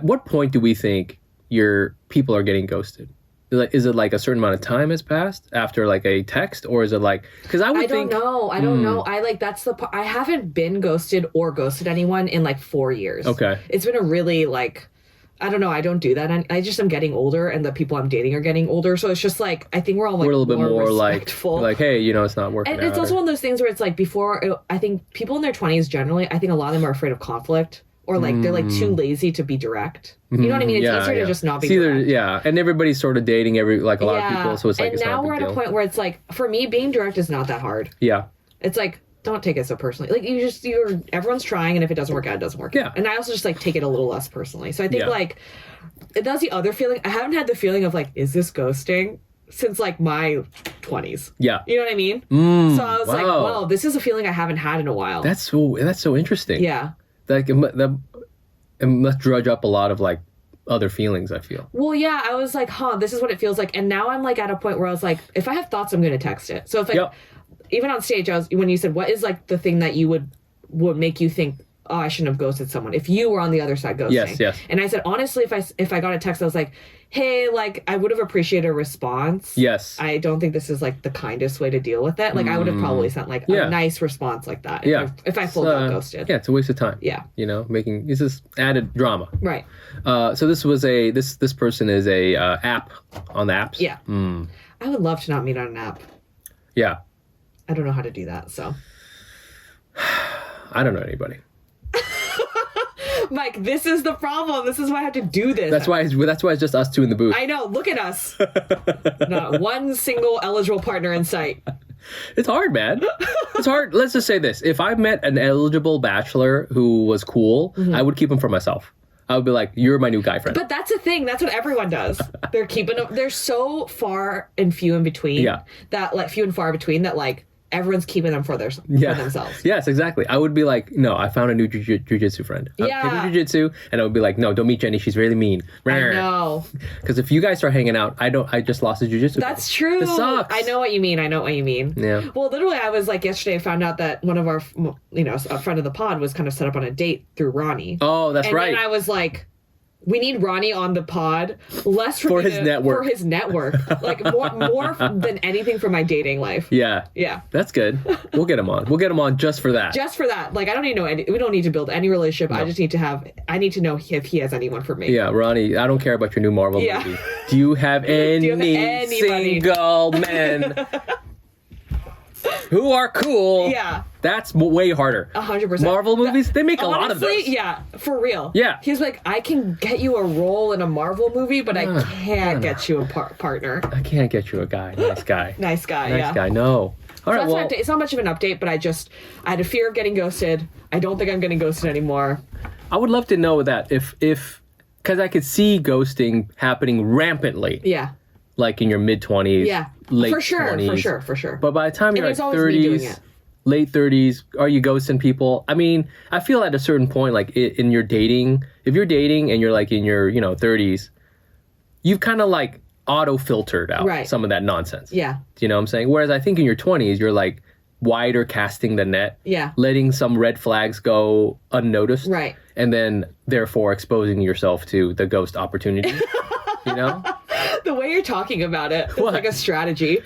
what point do we think your people are getting ghosted? Is it like a certain amount of time has passed after like a text, or is it like, because I don't know. I don't know. That's the part. I haven't been ghosted or ghosted anyone in like 4 years. Okay. It's been a really like, I don't know. I don't do that. I just am getting older, and the people I'm dating are getting older. So it's just like, I think we're all like, we're a little bit more respectful. Like, hey, you know, it's not working. And it's also one of those things where it's like I think people in their 20s generally, I think a lot of them are afraid of conflict, or like they're like too lazy to be direct. You know what I mean? It's easier to just not be direct. Yeah, and everybody's sort of dating a lot of people, so it's like. And now we're at a point where it's like, for me, being direct is not that hard. Yeah. It's like, don't take it so personally. Like everyone's trying, and if it doesn't work out, it doesn't work out. And I also just like take it a little less personally. So I think like, that's the other feeling. I haven't had the feeling of like, is this ghosting? Since like my 20s. Yeah. You know what I mean? So I was like, whoa, this is a feeling I haven't had in a while. That's so interesting. Yeah. Like it must drudge up a lot of like other feelings, I feel. Well, yeah, I was like, this is what it feels like. And now I'm like at a point where I was like, if I have thoughts, I'm going to text it. So it's like, even on stage, when you said, what is like the thing that you would make you think, oh, I shouldn't have ghosted someone, if you were on the other side ghosting. Yes. And I said, honestly, if I got a text, I was like, hey, like, I would have appreciated a response. Yes. I don't think this is like the kindest way to deal with it. Like, I would have probably sent like a nice response like that. If I full got ghosted. Yeah, it's a waste of time. Yeah. You know, this is added drama. Right. So this was this person is a app on the apps. Yeah. I would love to not meet on an app. Yeah. I don't know how to do that, so. I don't know anybody. Mike, this is the problem. This is why I have to do this. That's why it's just us two in the booth. I know. Look at us. Not one single eligible partner in sight. It's hard, man. It's hard. Let's just say this. If I met an eligible bachelor who was cool, I would keep him for myself. I would be like, you're my new guy friend. But that's the thing. That's what everyone does. They're so far and few in between. Yeah. That like few and far between that like everyone's keeping them for themselves. Yes, exactly. I would be like, no, I found a new jiu-jitsu friend. I'm jiu-jitsu, and I would be like, no, don't meet Jenny. She's really mean. I know. Because if you guys start hanging out, I just lost a jiu-jitsu. That's true. It sucks. I know what you mean. Yeah. Well, literally, I was like yesterday, I found out that one of our, a friend of the pod was kind of set up on a date through Ronnie. Oh, that's right. And I was like, we need Ronnie on the pod, less for his network. For his network, like more than anything for my dating life. Yeah, that's good. We'll get him on. We'll get him on just for that. Just for that. Like I don't need to know. We don't need to build any relationship. No. I need to know if he has anyone for me. Yeah, Ronnie. I don't care about your new Marvel movie. Do you have any single men who are cool? Yeah. That's way harder. 100%. Marvel movies, they make a lot of those. Yeah, for real. Yeah. He's like, I can get you a role in a Marvel movie, but I can't get you a partner. I can't get you a guy. Nice guy. Nice guy, Nice guy, no. All right, well, it's not much of an update, but I had a fear of getting ghosted. I don't think I'm getting ghosted anymore. I would love to know that if because I could see ghosting happening rampantly. Yeah. Like in your mid-20s, late 20s. For sure. But by the time you're like 30s, late 30s, are you ghosting people? I mean, I feel at a certain point, like in your dating, if you're dating and you're like in your 30s, you've kind of like auto-filtered out some of that nonsense. Yeah. Do you know what I'm saying? Whereas I think in your 20s, you're like wider casting the net. Yeah. Letting some red flags go unnoticed. Right. And then therefore exposing yourself to the ghost opportunity. You know? The way you're talking about it, it's like a strategy.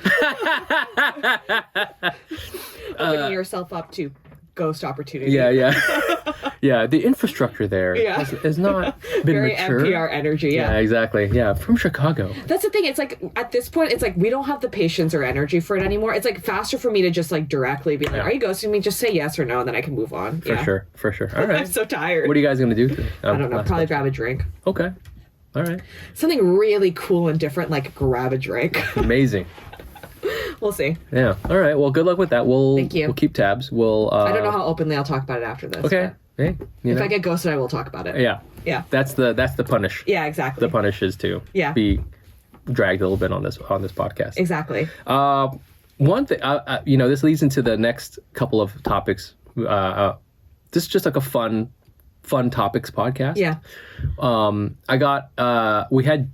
Opening yourself up to ghost opportunity. Yeah, the infrastructure there has not been very mature. NPR energy, Yeah, exactly. Yeah, from Chicago. That's the thing. It's like, at this point, it's like, we don't have the patience or energy for it anymore. It's like faster for me to just like directly be like, are you ghosting me? Just say yes or no, and then I can move on. For sure. All right. I'm so tired. What are you guys going to do? I don't know. Probably grab a drink. Okay. All right. Something really cool and different, like grab a drink. Amazing. We'll see. Yeah. All right. Well, good luck with that. Thank you. We'll keep tabs. I don't know how openly I'll talk about it after this. Okay. Hey, if I get ghosted, I will talk about it. Yeah. Yeah. That's the punish. Yeah, exactly. The punish is to be dragged a little bit on this podcast. Exactly. One thing, this leads into the next couple of topics. This is just like a fun topics podcast. Yeah. We had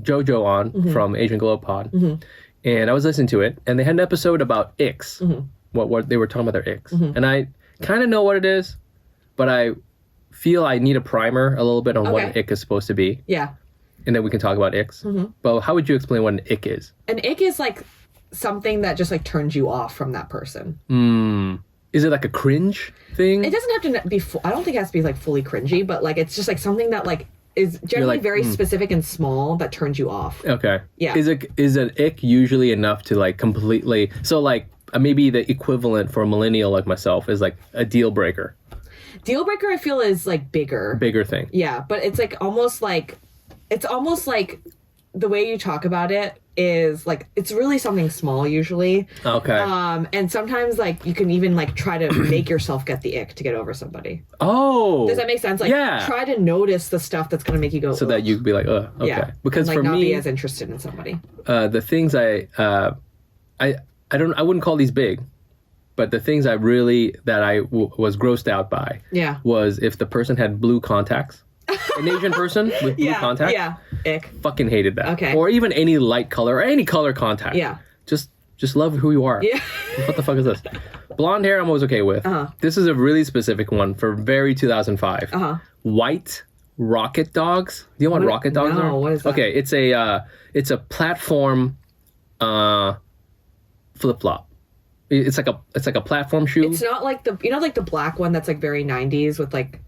JoJo on from Asian Glow Pod, and I was listening to it, and they had an episode about icks. What they were talking about their icks, and I kind of know what it is, but I feel I need a primer a little bit on what an ick is supposed to be. Yeah. And then we can talk about icks. But how would you explain what an ick is? An ick is like something that just like turns you off from that person. Is it like a cringe thing? It doesn't have to be. I don't think it has to be like fully cringy, but like it's just like something that like is generally very specific and small that turns you off. Okay. Yeah. Is an ick usually enough to like completely? So like maybe the equivalent for a millennial like myself is like a deal breaker. Deal breaker, I feel, is like bigger thing. Yeah, but it's like almost like the way you talk about it is like it's really something small usually. Okay. And sometimes like you can even like try to make yourself get the ick to get over somebody. Oh. Does that make sense? Like try to notice the stuff that's gonna make you go. So that you could be like, okay. Yeah. Because and, for not me, be as interested in somebody. The things I wouldn't call these big, but the things I really was grossed out by. Was if the person had blue contacts. An Asian person with blue contacts? Yeah. Ick. Fucking hated that. Okay. Or even any light color or any color contact. Yeah. Just Just love who you are. Yeah. What the fuck is this? Blonde hair, I'm always okay with. This is a really specific one for very 2005. White rocket dogs. Do you know what rocket dogs are? No, what is that? Okay, it's a platform flip flop. It's like a platform shoe. It's not like the black one that's like very 90s with like.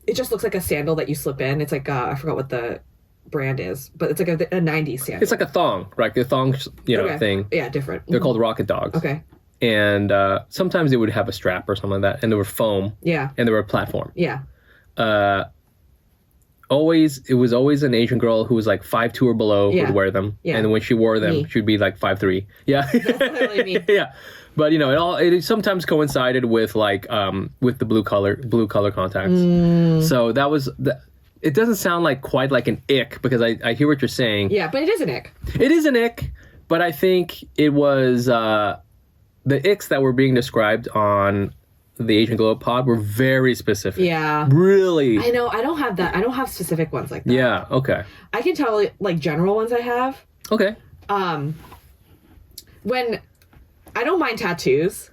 It just looks like a sandal that you slip in. It's like I forgot what the brand is, but it's like a 90s sandal. It's like a thong, right? The thong, thing. Yeah, different. They're called rocket dogs. Okay. And sometimes they would have a strap or something like that, and they were foam. Yeah. And they were a platform. Yeah. It was always an Asian girl who was like 5'2" or below would wear them. Yeah. And when she wore them, she'd be like 5'3". Yeah. That's literally me. Yeah. But it sometimes coincided with like with the blue color contacts. So that was it doesn't sound like quite like an ick because I hear what you're saying. Yeah, but it is an ick. It is an ick, but I think it was the icks that were being described on the Asian Glow Pod were very specific. Yeah. Really. I know. I don't have that. I don't have specific ones like that. Yeah. Okay. I can tell like general ones I have. Okay. When I don't mind tattoos.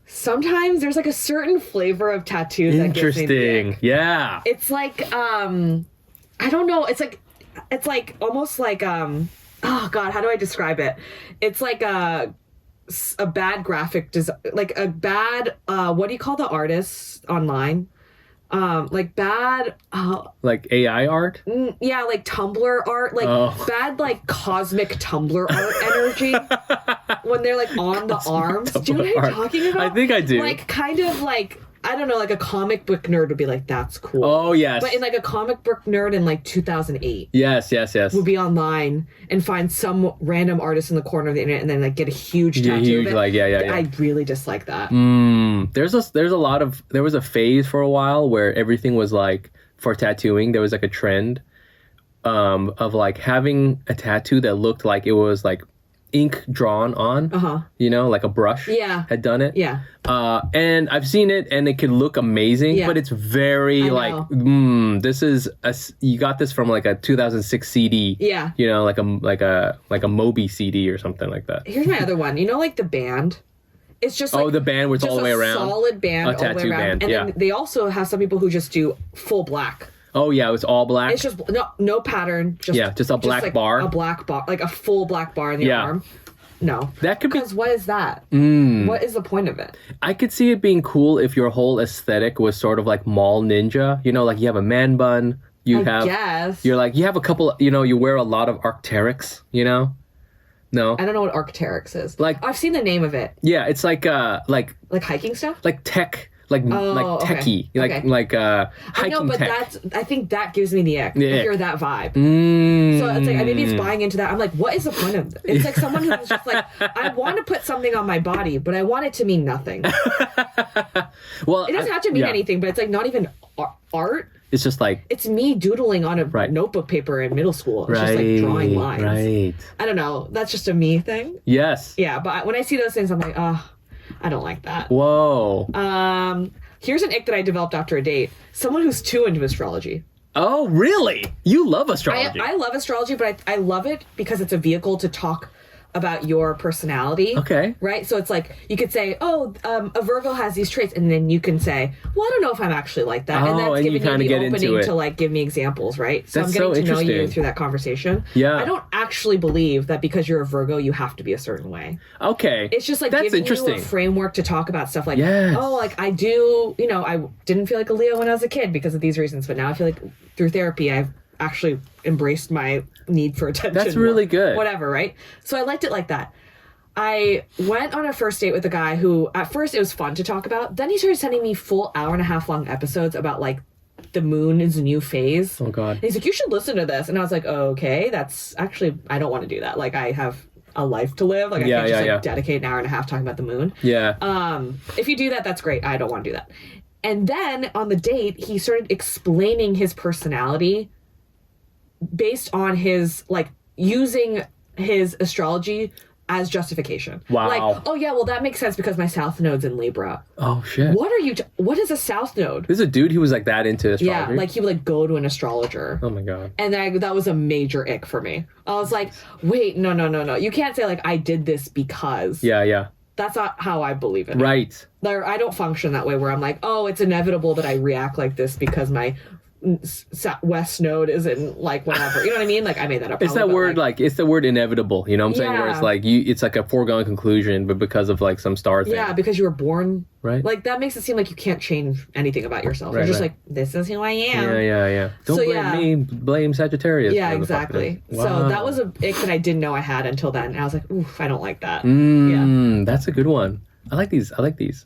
Sometimes there's like a certain flavor of tattoos that gives me the ick. Yeah. It's like I don't know. It's like almost like oh god, how do I describe it? It's like a bad graphic design, like a bad what do you call the artists online? Like bad like AI art? Yeah, like Tumblr art, like bad like cosmic Tumblr art energy when they're like on the arms. Do you know what I'm talking about? I think I do. Like kind of like I don't know, like a comic book nerd would be like, that's cool. Oh, yes. But in like a comic book nerd in like 2008. Yes. Would be online and find some random artist in the corner of the internet and then like get a huge tattoo of it. Like, yeah. I really dislike that. There was a phase for a while where everything was like, for tattooing, there was like a trend of like having a tattoo that looked like it was like ink drawn on, like a brush had done it. Yeah. And I've seen it and it can look amazing, but it's very like, this is you got this from like a 2006 CD. Yeah. Like a Moby CD or something like that. Here's my other one. Like the band. It's just like the band was all the way around. Solid band, a tattoo band. And then they also have some people who just do full black. Oh yeah, it was all black. It's just no pattern. Just a black bar. A black bar, like a full black bar in the arm. No, that could be. Because what is that? What is the point of it? I could see it being cool if your whole aesthetic was sort of like mall ninja. Like you have a man bun. You have a couple. You wear a lot of Arc'teryx. No, I don't know what Arc'teryx is. Like I've seen the name of it. Yeah, it's like hiking stuff. Like tech. Like techie, like hiking. I know, but tech. I think that gives me the ick. Yeah. If you're that vibe. So it's like maybe it's buying into that. I'm like, what is the point of it? It's like someone who's just like, I want to put something on my body, but I want it to mean nothing. Well, it doesn't have to mean anything, but it's like not even art. It's just like it's me doodling on a notebook paper in middle school. It's just like drawing lines. Right. I don't know. That's just a me thing. Yes. Yeah, but when I see those things, I'm like, I don't like that. Whoa. Here's an ick that I developed after a date. Someone who's too into astrology. Oh, really? You love astrology. I love astrology, but I love it because it's a vehicle to talk about your personality. Okay. Right? So it's like, you could say, a Virgo has these traits, and then you can say, well, I don't know if I'm actually like that. And that's giving you the opening to like give me examples, right? So that's I'm getting to know interesting. you through that conversation. Yeah. I don't actually believe that because you're a Virgo, you have to be a certain way. Okay. It's just like giving you a framework to talk about stuff like, I do, I didn't feel like a Leo when I was a kid because of these reasons, but now I feel like through therapy, I've actually embraced my need for attention. That's really good. Whatever, right? So I liked it like that. I went on a first date with a guy who, at first, it was fun to talk about. Then he started sending me full hour-and-a-half long episodes about, like, the moon is a new phase. Oh, God. And he's like, you should listen to this. And I was like, okay, that's actually, I don't want to do that. Like, I have a life to live. Like, I can't just dedicate an hour and a half talking about the moon. Yeah. If you do that, that's great. I don't want to do that. And then, on the date, he started explaining his personality based on his, like, using his astrology as justification. Wow. Like, oh yeah, well that makes sense because my South Node's in Libra. Oh shit. What are you? What is a South Node? There's a dude who was like that into astrology. Yeah, like he would like go to an astrologer. Oh my god. And then that was a major ick for me. I was like, wait, no. You can't say like I did this because. Yeah. That's not how I believe it. Right. Like, I don't function that way where I'm like, oh, it's inevitable that I react like this because my West Node is in like whatever. You know what I mean? Like I made that up. It's that word like it's the word inevitable. You know what I'm saying? Where it's like it's like a foregone conclusion, but because of like some star thing. Yeah, because you were born right. Like that makes it seem like you can't change anything about yourself. You're just like, this is who I am. Yeah. Don't blame me. Blame Sagittarius. Yeah, exactly. Wow. So that was a ick that I didn't know I had until then. And I was like, oof, I don't like that. Yeah, that's a good one. I like these.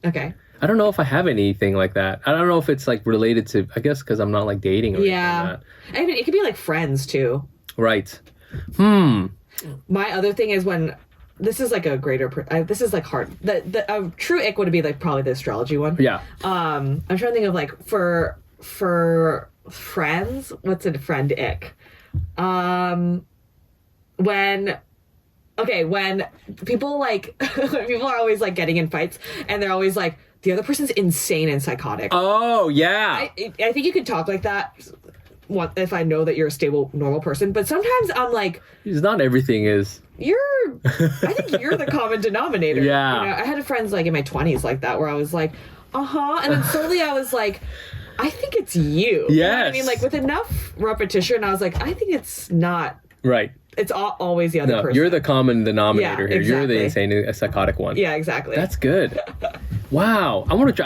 Okay. I don't know if I have anything like that. I don't know if it's like related to, I guess because I'm not like dating or anything like that. I mean, it could be like friends too. Right. My other thing is when, this is like a greater, this is like hard. The true ick would be like probably the astrology one. Yeah. I'm trying to think of like for friends, what's a friend ick? When people like, people are always like getting in fights and they're always like, the other person's insane and psychotic. Oh, yeah. I think you can talk like that if I know that you're a stable, normal person. But sometimes I'm like... Not everything is... I think you're the common denominator. Yeah. You know, I had friends like in my 20s like that where I was like, and then slowly I was like, I think it's you. Yes. You know what I mean? Like with enough repetition, I was like, I think it's not... Right. It's always the other person. You're the common denominator here. Exactly. You're the insane, psychotic one. Yeah, exactly. That's good. Wow. I want to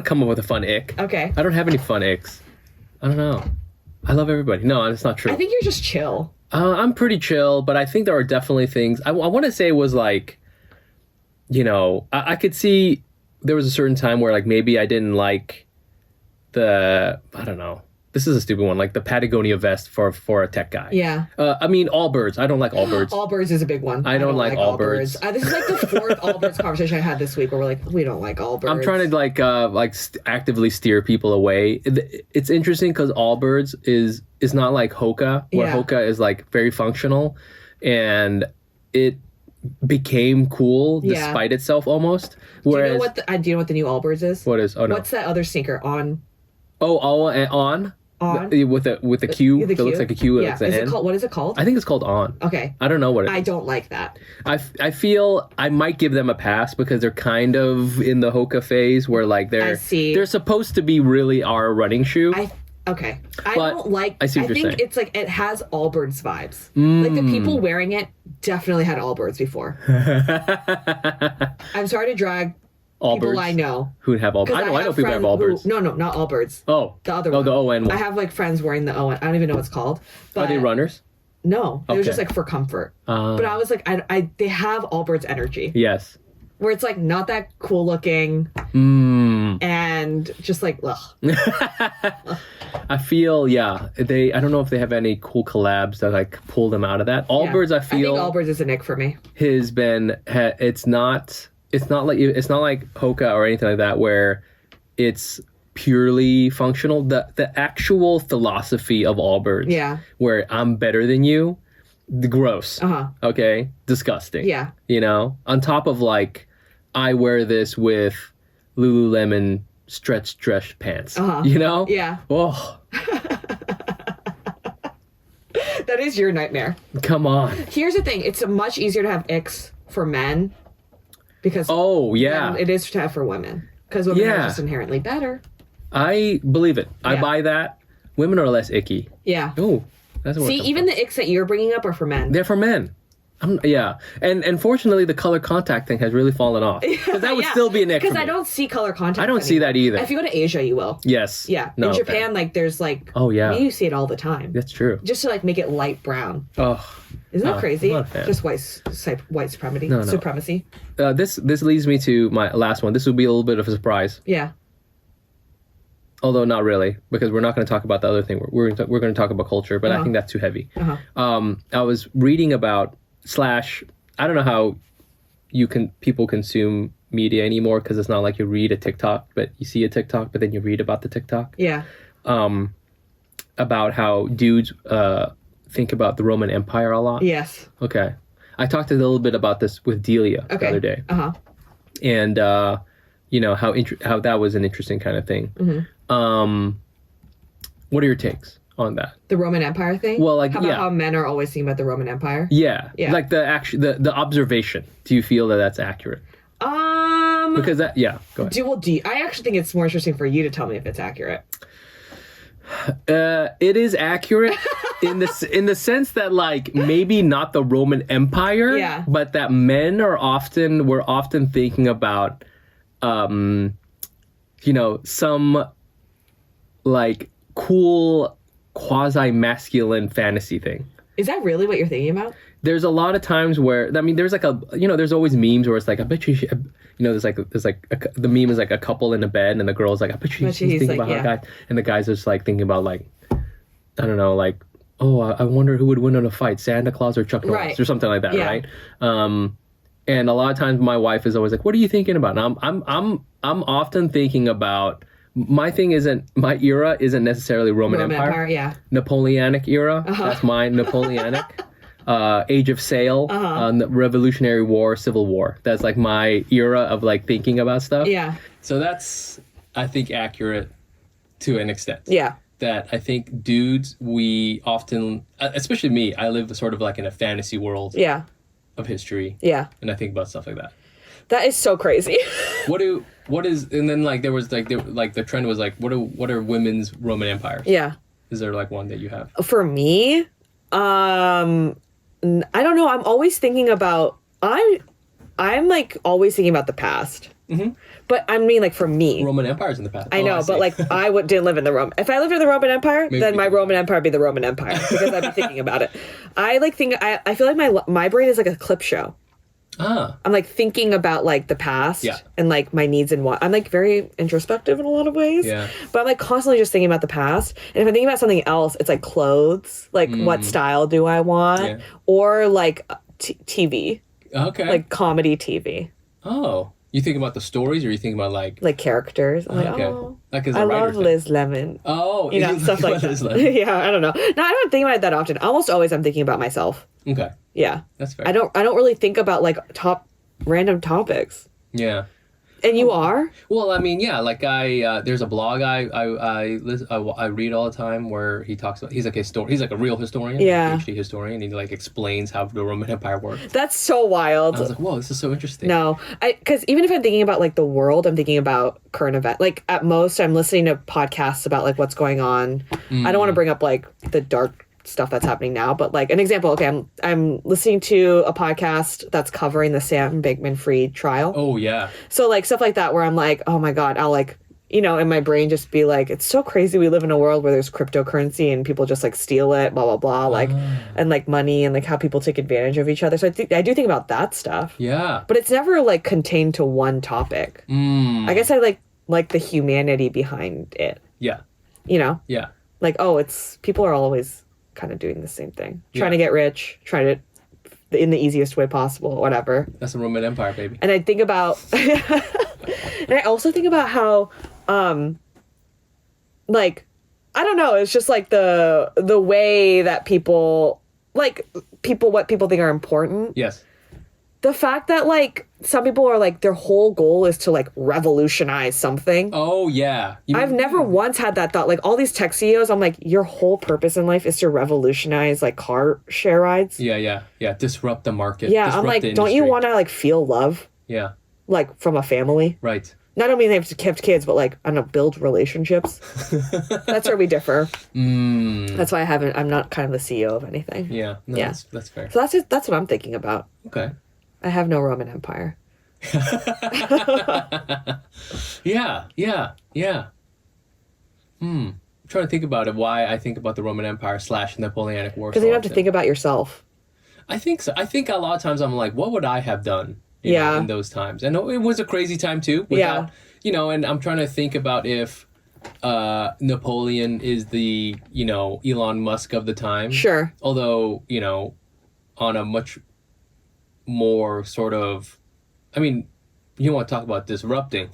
come up with a fun ick. Okay. I don't have any fun icks. I don't know. I love everybody. No, that's not true. I think you're just chill. I'm pretty chill, but I think there are definitely things. I want to say it was like, you know, I could see there was a certain time where like maybe I didn't like I don't know. This is a stupid one, like the Patagonia vest for a tech guy. Yeah. I mean, Allbirds. I don't like Allbirds. Allbirds is a big one. I don't like Allbirds. This is like the fourth Allbirds conversation I had this week where we're like, we don't like Allbirds. I'm trying to actively steer people away. It's interesting because Allbirds is not like Hoka, where Hoka is like very functional, and it became cool despite itself almost. Whereas, do you know what the new Allbirds is? What is? Oh no. What's that other sneaker on? Oh, on. With a Q that looks like a Q. Yeah. What is it called? I think it's called On. Okay. I don't know what it is. I don't like that. I feel I might give them a pass because they're kind of in the Hoka phase where like they're supposed to be really our running shoe. I don't like. I see what you're saying. It's like it has Allbirds vibes. Like the people wearing it definitely had Allbirds before. I'm sorry to drag Allbirds. People I know who have Allbirds. I know people have Allbirds. No, not Allbirds. Oh. The other one. The ON one. I have like friends wearing the ON. I don't even know what it's called. But are they runners? No. It was just like for comfort. But I was like, they have Allbirds energy. Yes. Where it's like not that cool looking. And just like, ugh. I feel, I don't know if they have any cool collabs that like pull them out of that. Allbirds, I feel. I think Allbirds is a nick for me. It's not like Hoka or anything like that where it's purely functional. The actual philosophy of Allbirds, where I'm better than you, gross. Okay, disgusting. Yeah, you know, on top of like, I wear this with Lululemon stretch dress pants. You know, Oh, that is your nightmare. Come on. Here's the thing: it's much easier to have icks for men. Because it is to have for women. Because women are just inherently better. I believe it. I buy that. Women are less icky. Yeah. Oh, that's what. See, even the icks that you're bringing up are for men. They're for men. And fortunately, the color contact thing has really fallen off. Because that would still be an ick. Because I don't see color contact. I don't see that either. If you go to Asia, you will. Yes. Yeah. In Japan, like there's like. Oh yeah. You see it all the time. That's true. Just to like make it light brown. Oh. Isn't that crazy? I'm not a fan. Just white supremacy. No. Supremacy. This leads me to my last one. This will be a little bit of a surprise. Yeah. Although not really, because we're not going to talk about the other thing. We're going to talk about culture, but I think that's too heavy. I was reading about I don't know how people consume media anymore because it's not like you read a TikTok, but you see a TikTok, but then you read about the TikTok. Yeah. About how dudes think about the Roman Empire a lot. Yes. Okay. I talked a little bit about this with Delia the other day. And, you know, how that was an interesting kind of thing. What are your takes on that? The Roman Empire thing? Well, like, how men are always thinking about the Roman Empire? Yeah. Like the observation. Do you feel that that's accurate? Because that, go ahead. I actually think it's more interesting for you to tell me if it's accurate. It is accurate in the sense that, like, maybe not the Roman Empire, but that men we're often thinking about, you know, some like cool quasi-masculine fantasy thing. Is that really what you're thinking about? There's a lot of times where, I mean, there's like there's always memes where it's like, I bet you, you know, the meme is like a couple in a bed and the girl's like, I bet she's thinking like, about her guy. And the guy's just like thinking about like, I don't know, like, oh, I wonder who would win in a fight, Santa Claus or Chuck Norris or something like that, right? And a lot of times my wife is always like, what are you thinking about? And I'm often thinking about, my era isn't necessarily Roman Empire. Napoleonic era. That's my Napoleonic. Age of Sail, the Revolutionary War, Civil War. That's like my era of like thinking about stuff. Yeah. So that's, I think, accurate to an extent. Yeah. That I think dudes, we often, especially me, I live sort of like in a fantasy world. Yeah. Of history. Yeah. And I think about stuff like that. That is so crazy. And then like there was the trend was like, what are women's Roman empires? Yeah. Is there like one that you have? For me, I don't know. I'm always thinking about, I'm like always thinking about the past. But I mean, like, for me, Roman Empire's in the past. I know, but like, didn't live in the Roman. If I lived in the Roman Empire, then my Roman Empire would be the Roman Empire because I'd be thinking about it. I feel like my brain is like a clip show. I'm like thinking about like the past and like my needs and what. I'm like very introspective in a lot of ways. Yeah. But I'm like constantly just thinking about the past. And if I'm thinking about something else, it's like clothes. Like what style do I want? Yeah. Or like TV. Okay. Like comedy TV. Oh. You think about the stories, or you think about like characters? I'm like, I love Liz Lemon. Oh, you know, stuff like that. Yeah, I don't know. No, I don't think about it that often. Almost always, I'm thinking about myself. Okay. Yeah, that's fair. I don't really think about like random topics. Yeah. And you are? Well, I mean, yeah. Like there's a blog I read all the time where he talks about. He's like a real historian. Yeah. Like PhD historian. And he like explains how the Roman Empire worked. That's so wild. I was like, whoa, this is so interesting. No, because even if I'm thinking about like the world, I'm thinking about current event. Like at most, I'm listening to podcasts about like what's going on. I don't want to bring up like the dark stuff that's happening now, but like an example, okay, I'm listening to a podcast that's covering the Sam Bankman-Fried trial. Oh yeah. So like stuff like that where I'm like, oh my god, I'll like, you know, in my brain just be like, it's so crazy we live in a world where there's cryptocurrency and people just like steal it, blah blah blah, like and like money and like how people take advantage of each other. So I do think about that stuff. Yeah. But it's never like contained to one topic. I guess I like the humanity behind it. Yeah. You know? Yeah. Like, oh, it's people are always kind of doing the same thing, trying to get rich, trying to in the easiest way possible, whatever. That's the Roman Empire, baby. And I think about and I also think about how like I don't know, it's just like the way that what people think are important. Yes. The fact that like some people are like their whole goal is to like revolutionize something. Oh yeah. I've never once had that thought. Like all these tech CEOs, I'm like, your whole purpose in life is to revolutionize like car share rides. Yeah. Disrupt the market. Yeah, I'm like, don't you want to like feel love? Yeah. Like from a family. Right. Not only they have to keep kids, but like I don't know, build relationships. That's where we differ. That's why I'm not kind of the CEO of anything. Yeah. No, yeah. That's fair. So that's what I'm thinking about. Okay. I have no Roman Empire. Yeah. I'm trying to think about it, why I think about the Roman Empire / Napoleonic War. Because you don't have to think about yourself. I think so. I think a lot of times I'm like, what would I have done in those times? And it was a crazy time too. Without, you know, and I'm trying to think about if Napoleon is the, you know, Elon Musk of the time. Sure. Although, you know, on a much more sort of, I mean, You want to talk about disrupting?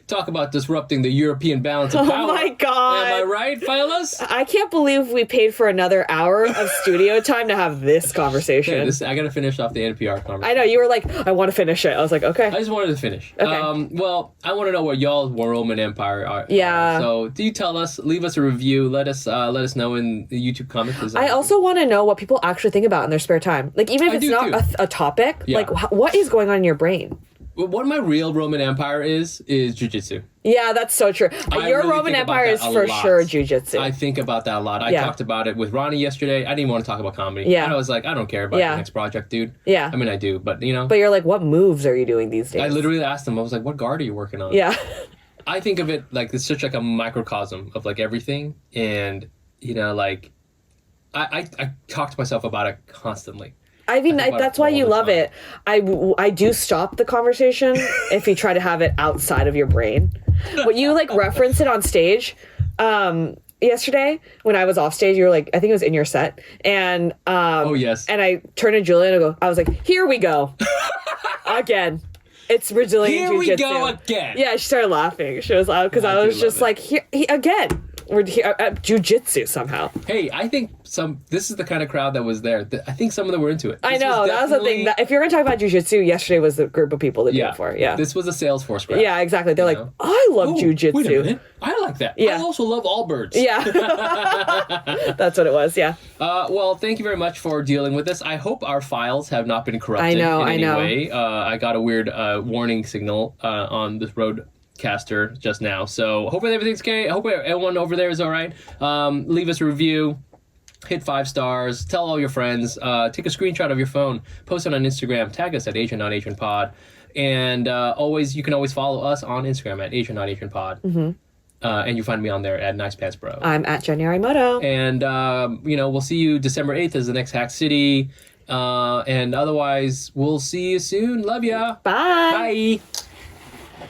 Talk about disrupting the European balance of power. Oh my God. Am I right, fellas? I can't believe we paid for another hour of studio time to have this conversation. Hey, I got to finish off the NPR conversation. I know, you were like, I want to finish it. I was like, okay. I just wanted to finish. Okay. Well, I want to know what y'all's Roman Empire are. Yeah. So do you tell us, leave us a review, let us know in the YouTube comments. I also want to know what people actually think about in their spare time. Like, even if it's not a topic, like, what is going on in your brain? What my real Roman Empire is jujitsu. Yeah, that's so true. Your really Roman Empire is for sure jujitsu. I think about that a lot. I talked about it with Ronnie yesterday. I didn't even want to talk about comedy. Yeah. I was like, I don't care about the next project, dude. Yeah. I mean, I do, but you know. But you're like, what moves are you doing these days? I literally asked him, I was like, what guard are you working on? Yeah. I think of it like it's such like a microcosm of like everything. And, you know, like, I talk to myself about it constantly. I mean, that's why you love it. I do stop the conversation if you try to have it outside of your brain. When you like reference it on stage, yesterday when I was off stage, you were like, I think it was in your set, and oh yes, and I turned to Julia and I was like, here we go again. It's Brazilian Here jiu-jitsu. we go again. Yeah, she started laughing. She was loud because I was just like, here again. We're here at jiu-jitsu somehow. Hey, I think this is the kind of crowd that was there. I think some of them were into it. I know, that was the thing. If you're going to talk about jiu-jitsu, yesterday was the group of people to do it for. Yeah. This was a Salesforce crowd. Yeah, exactly. They're like, I love jiu-jitsu. Wait a minute. I like that. Yeah. I also love Allbirds. Yeah. That's what it was, yeah. Well, thank you very much for dealing with this. I hope our files have not been corrupted in any way. I got a weird warning signal on this Roadcaster just now. So hopefully everything's okay. I hope everyone over there is all right. Leave us a review. Hit 5 stars. Tell all your friends. Take a screenshot of your phone. Post it on Instagram. Tag us at AsianNotAsianPod. And you can always follow us on Instagram at AsianNotAsianPod. Mm-hmm. And you find me on there at Nice Pants Bro. I'm at Jenny Arimoto. And, we'll see you December 8th as the next Hack City. And otherwise, we'll see you soon. Love ya. Bye. Bye.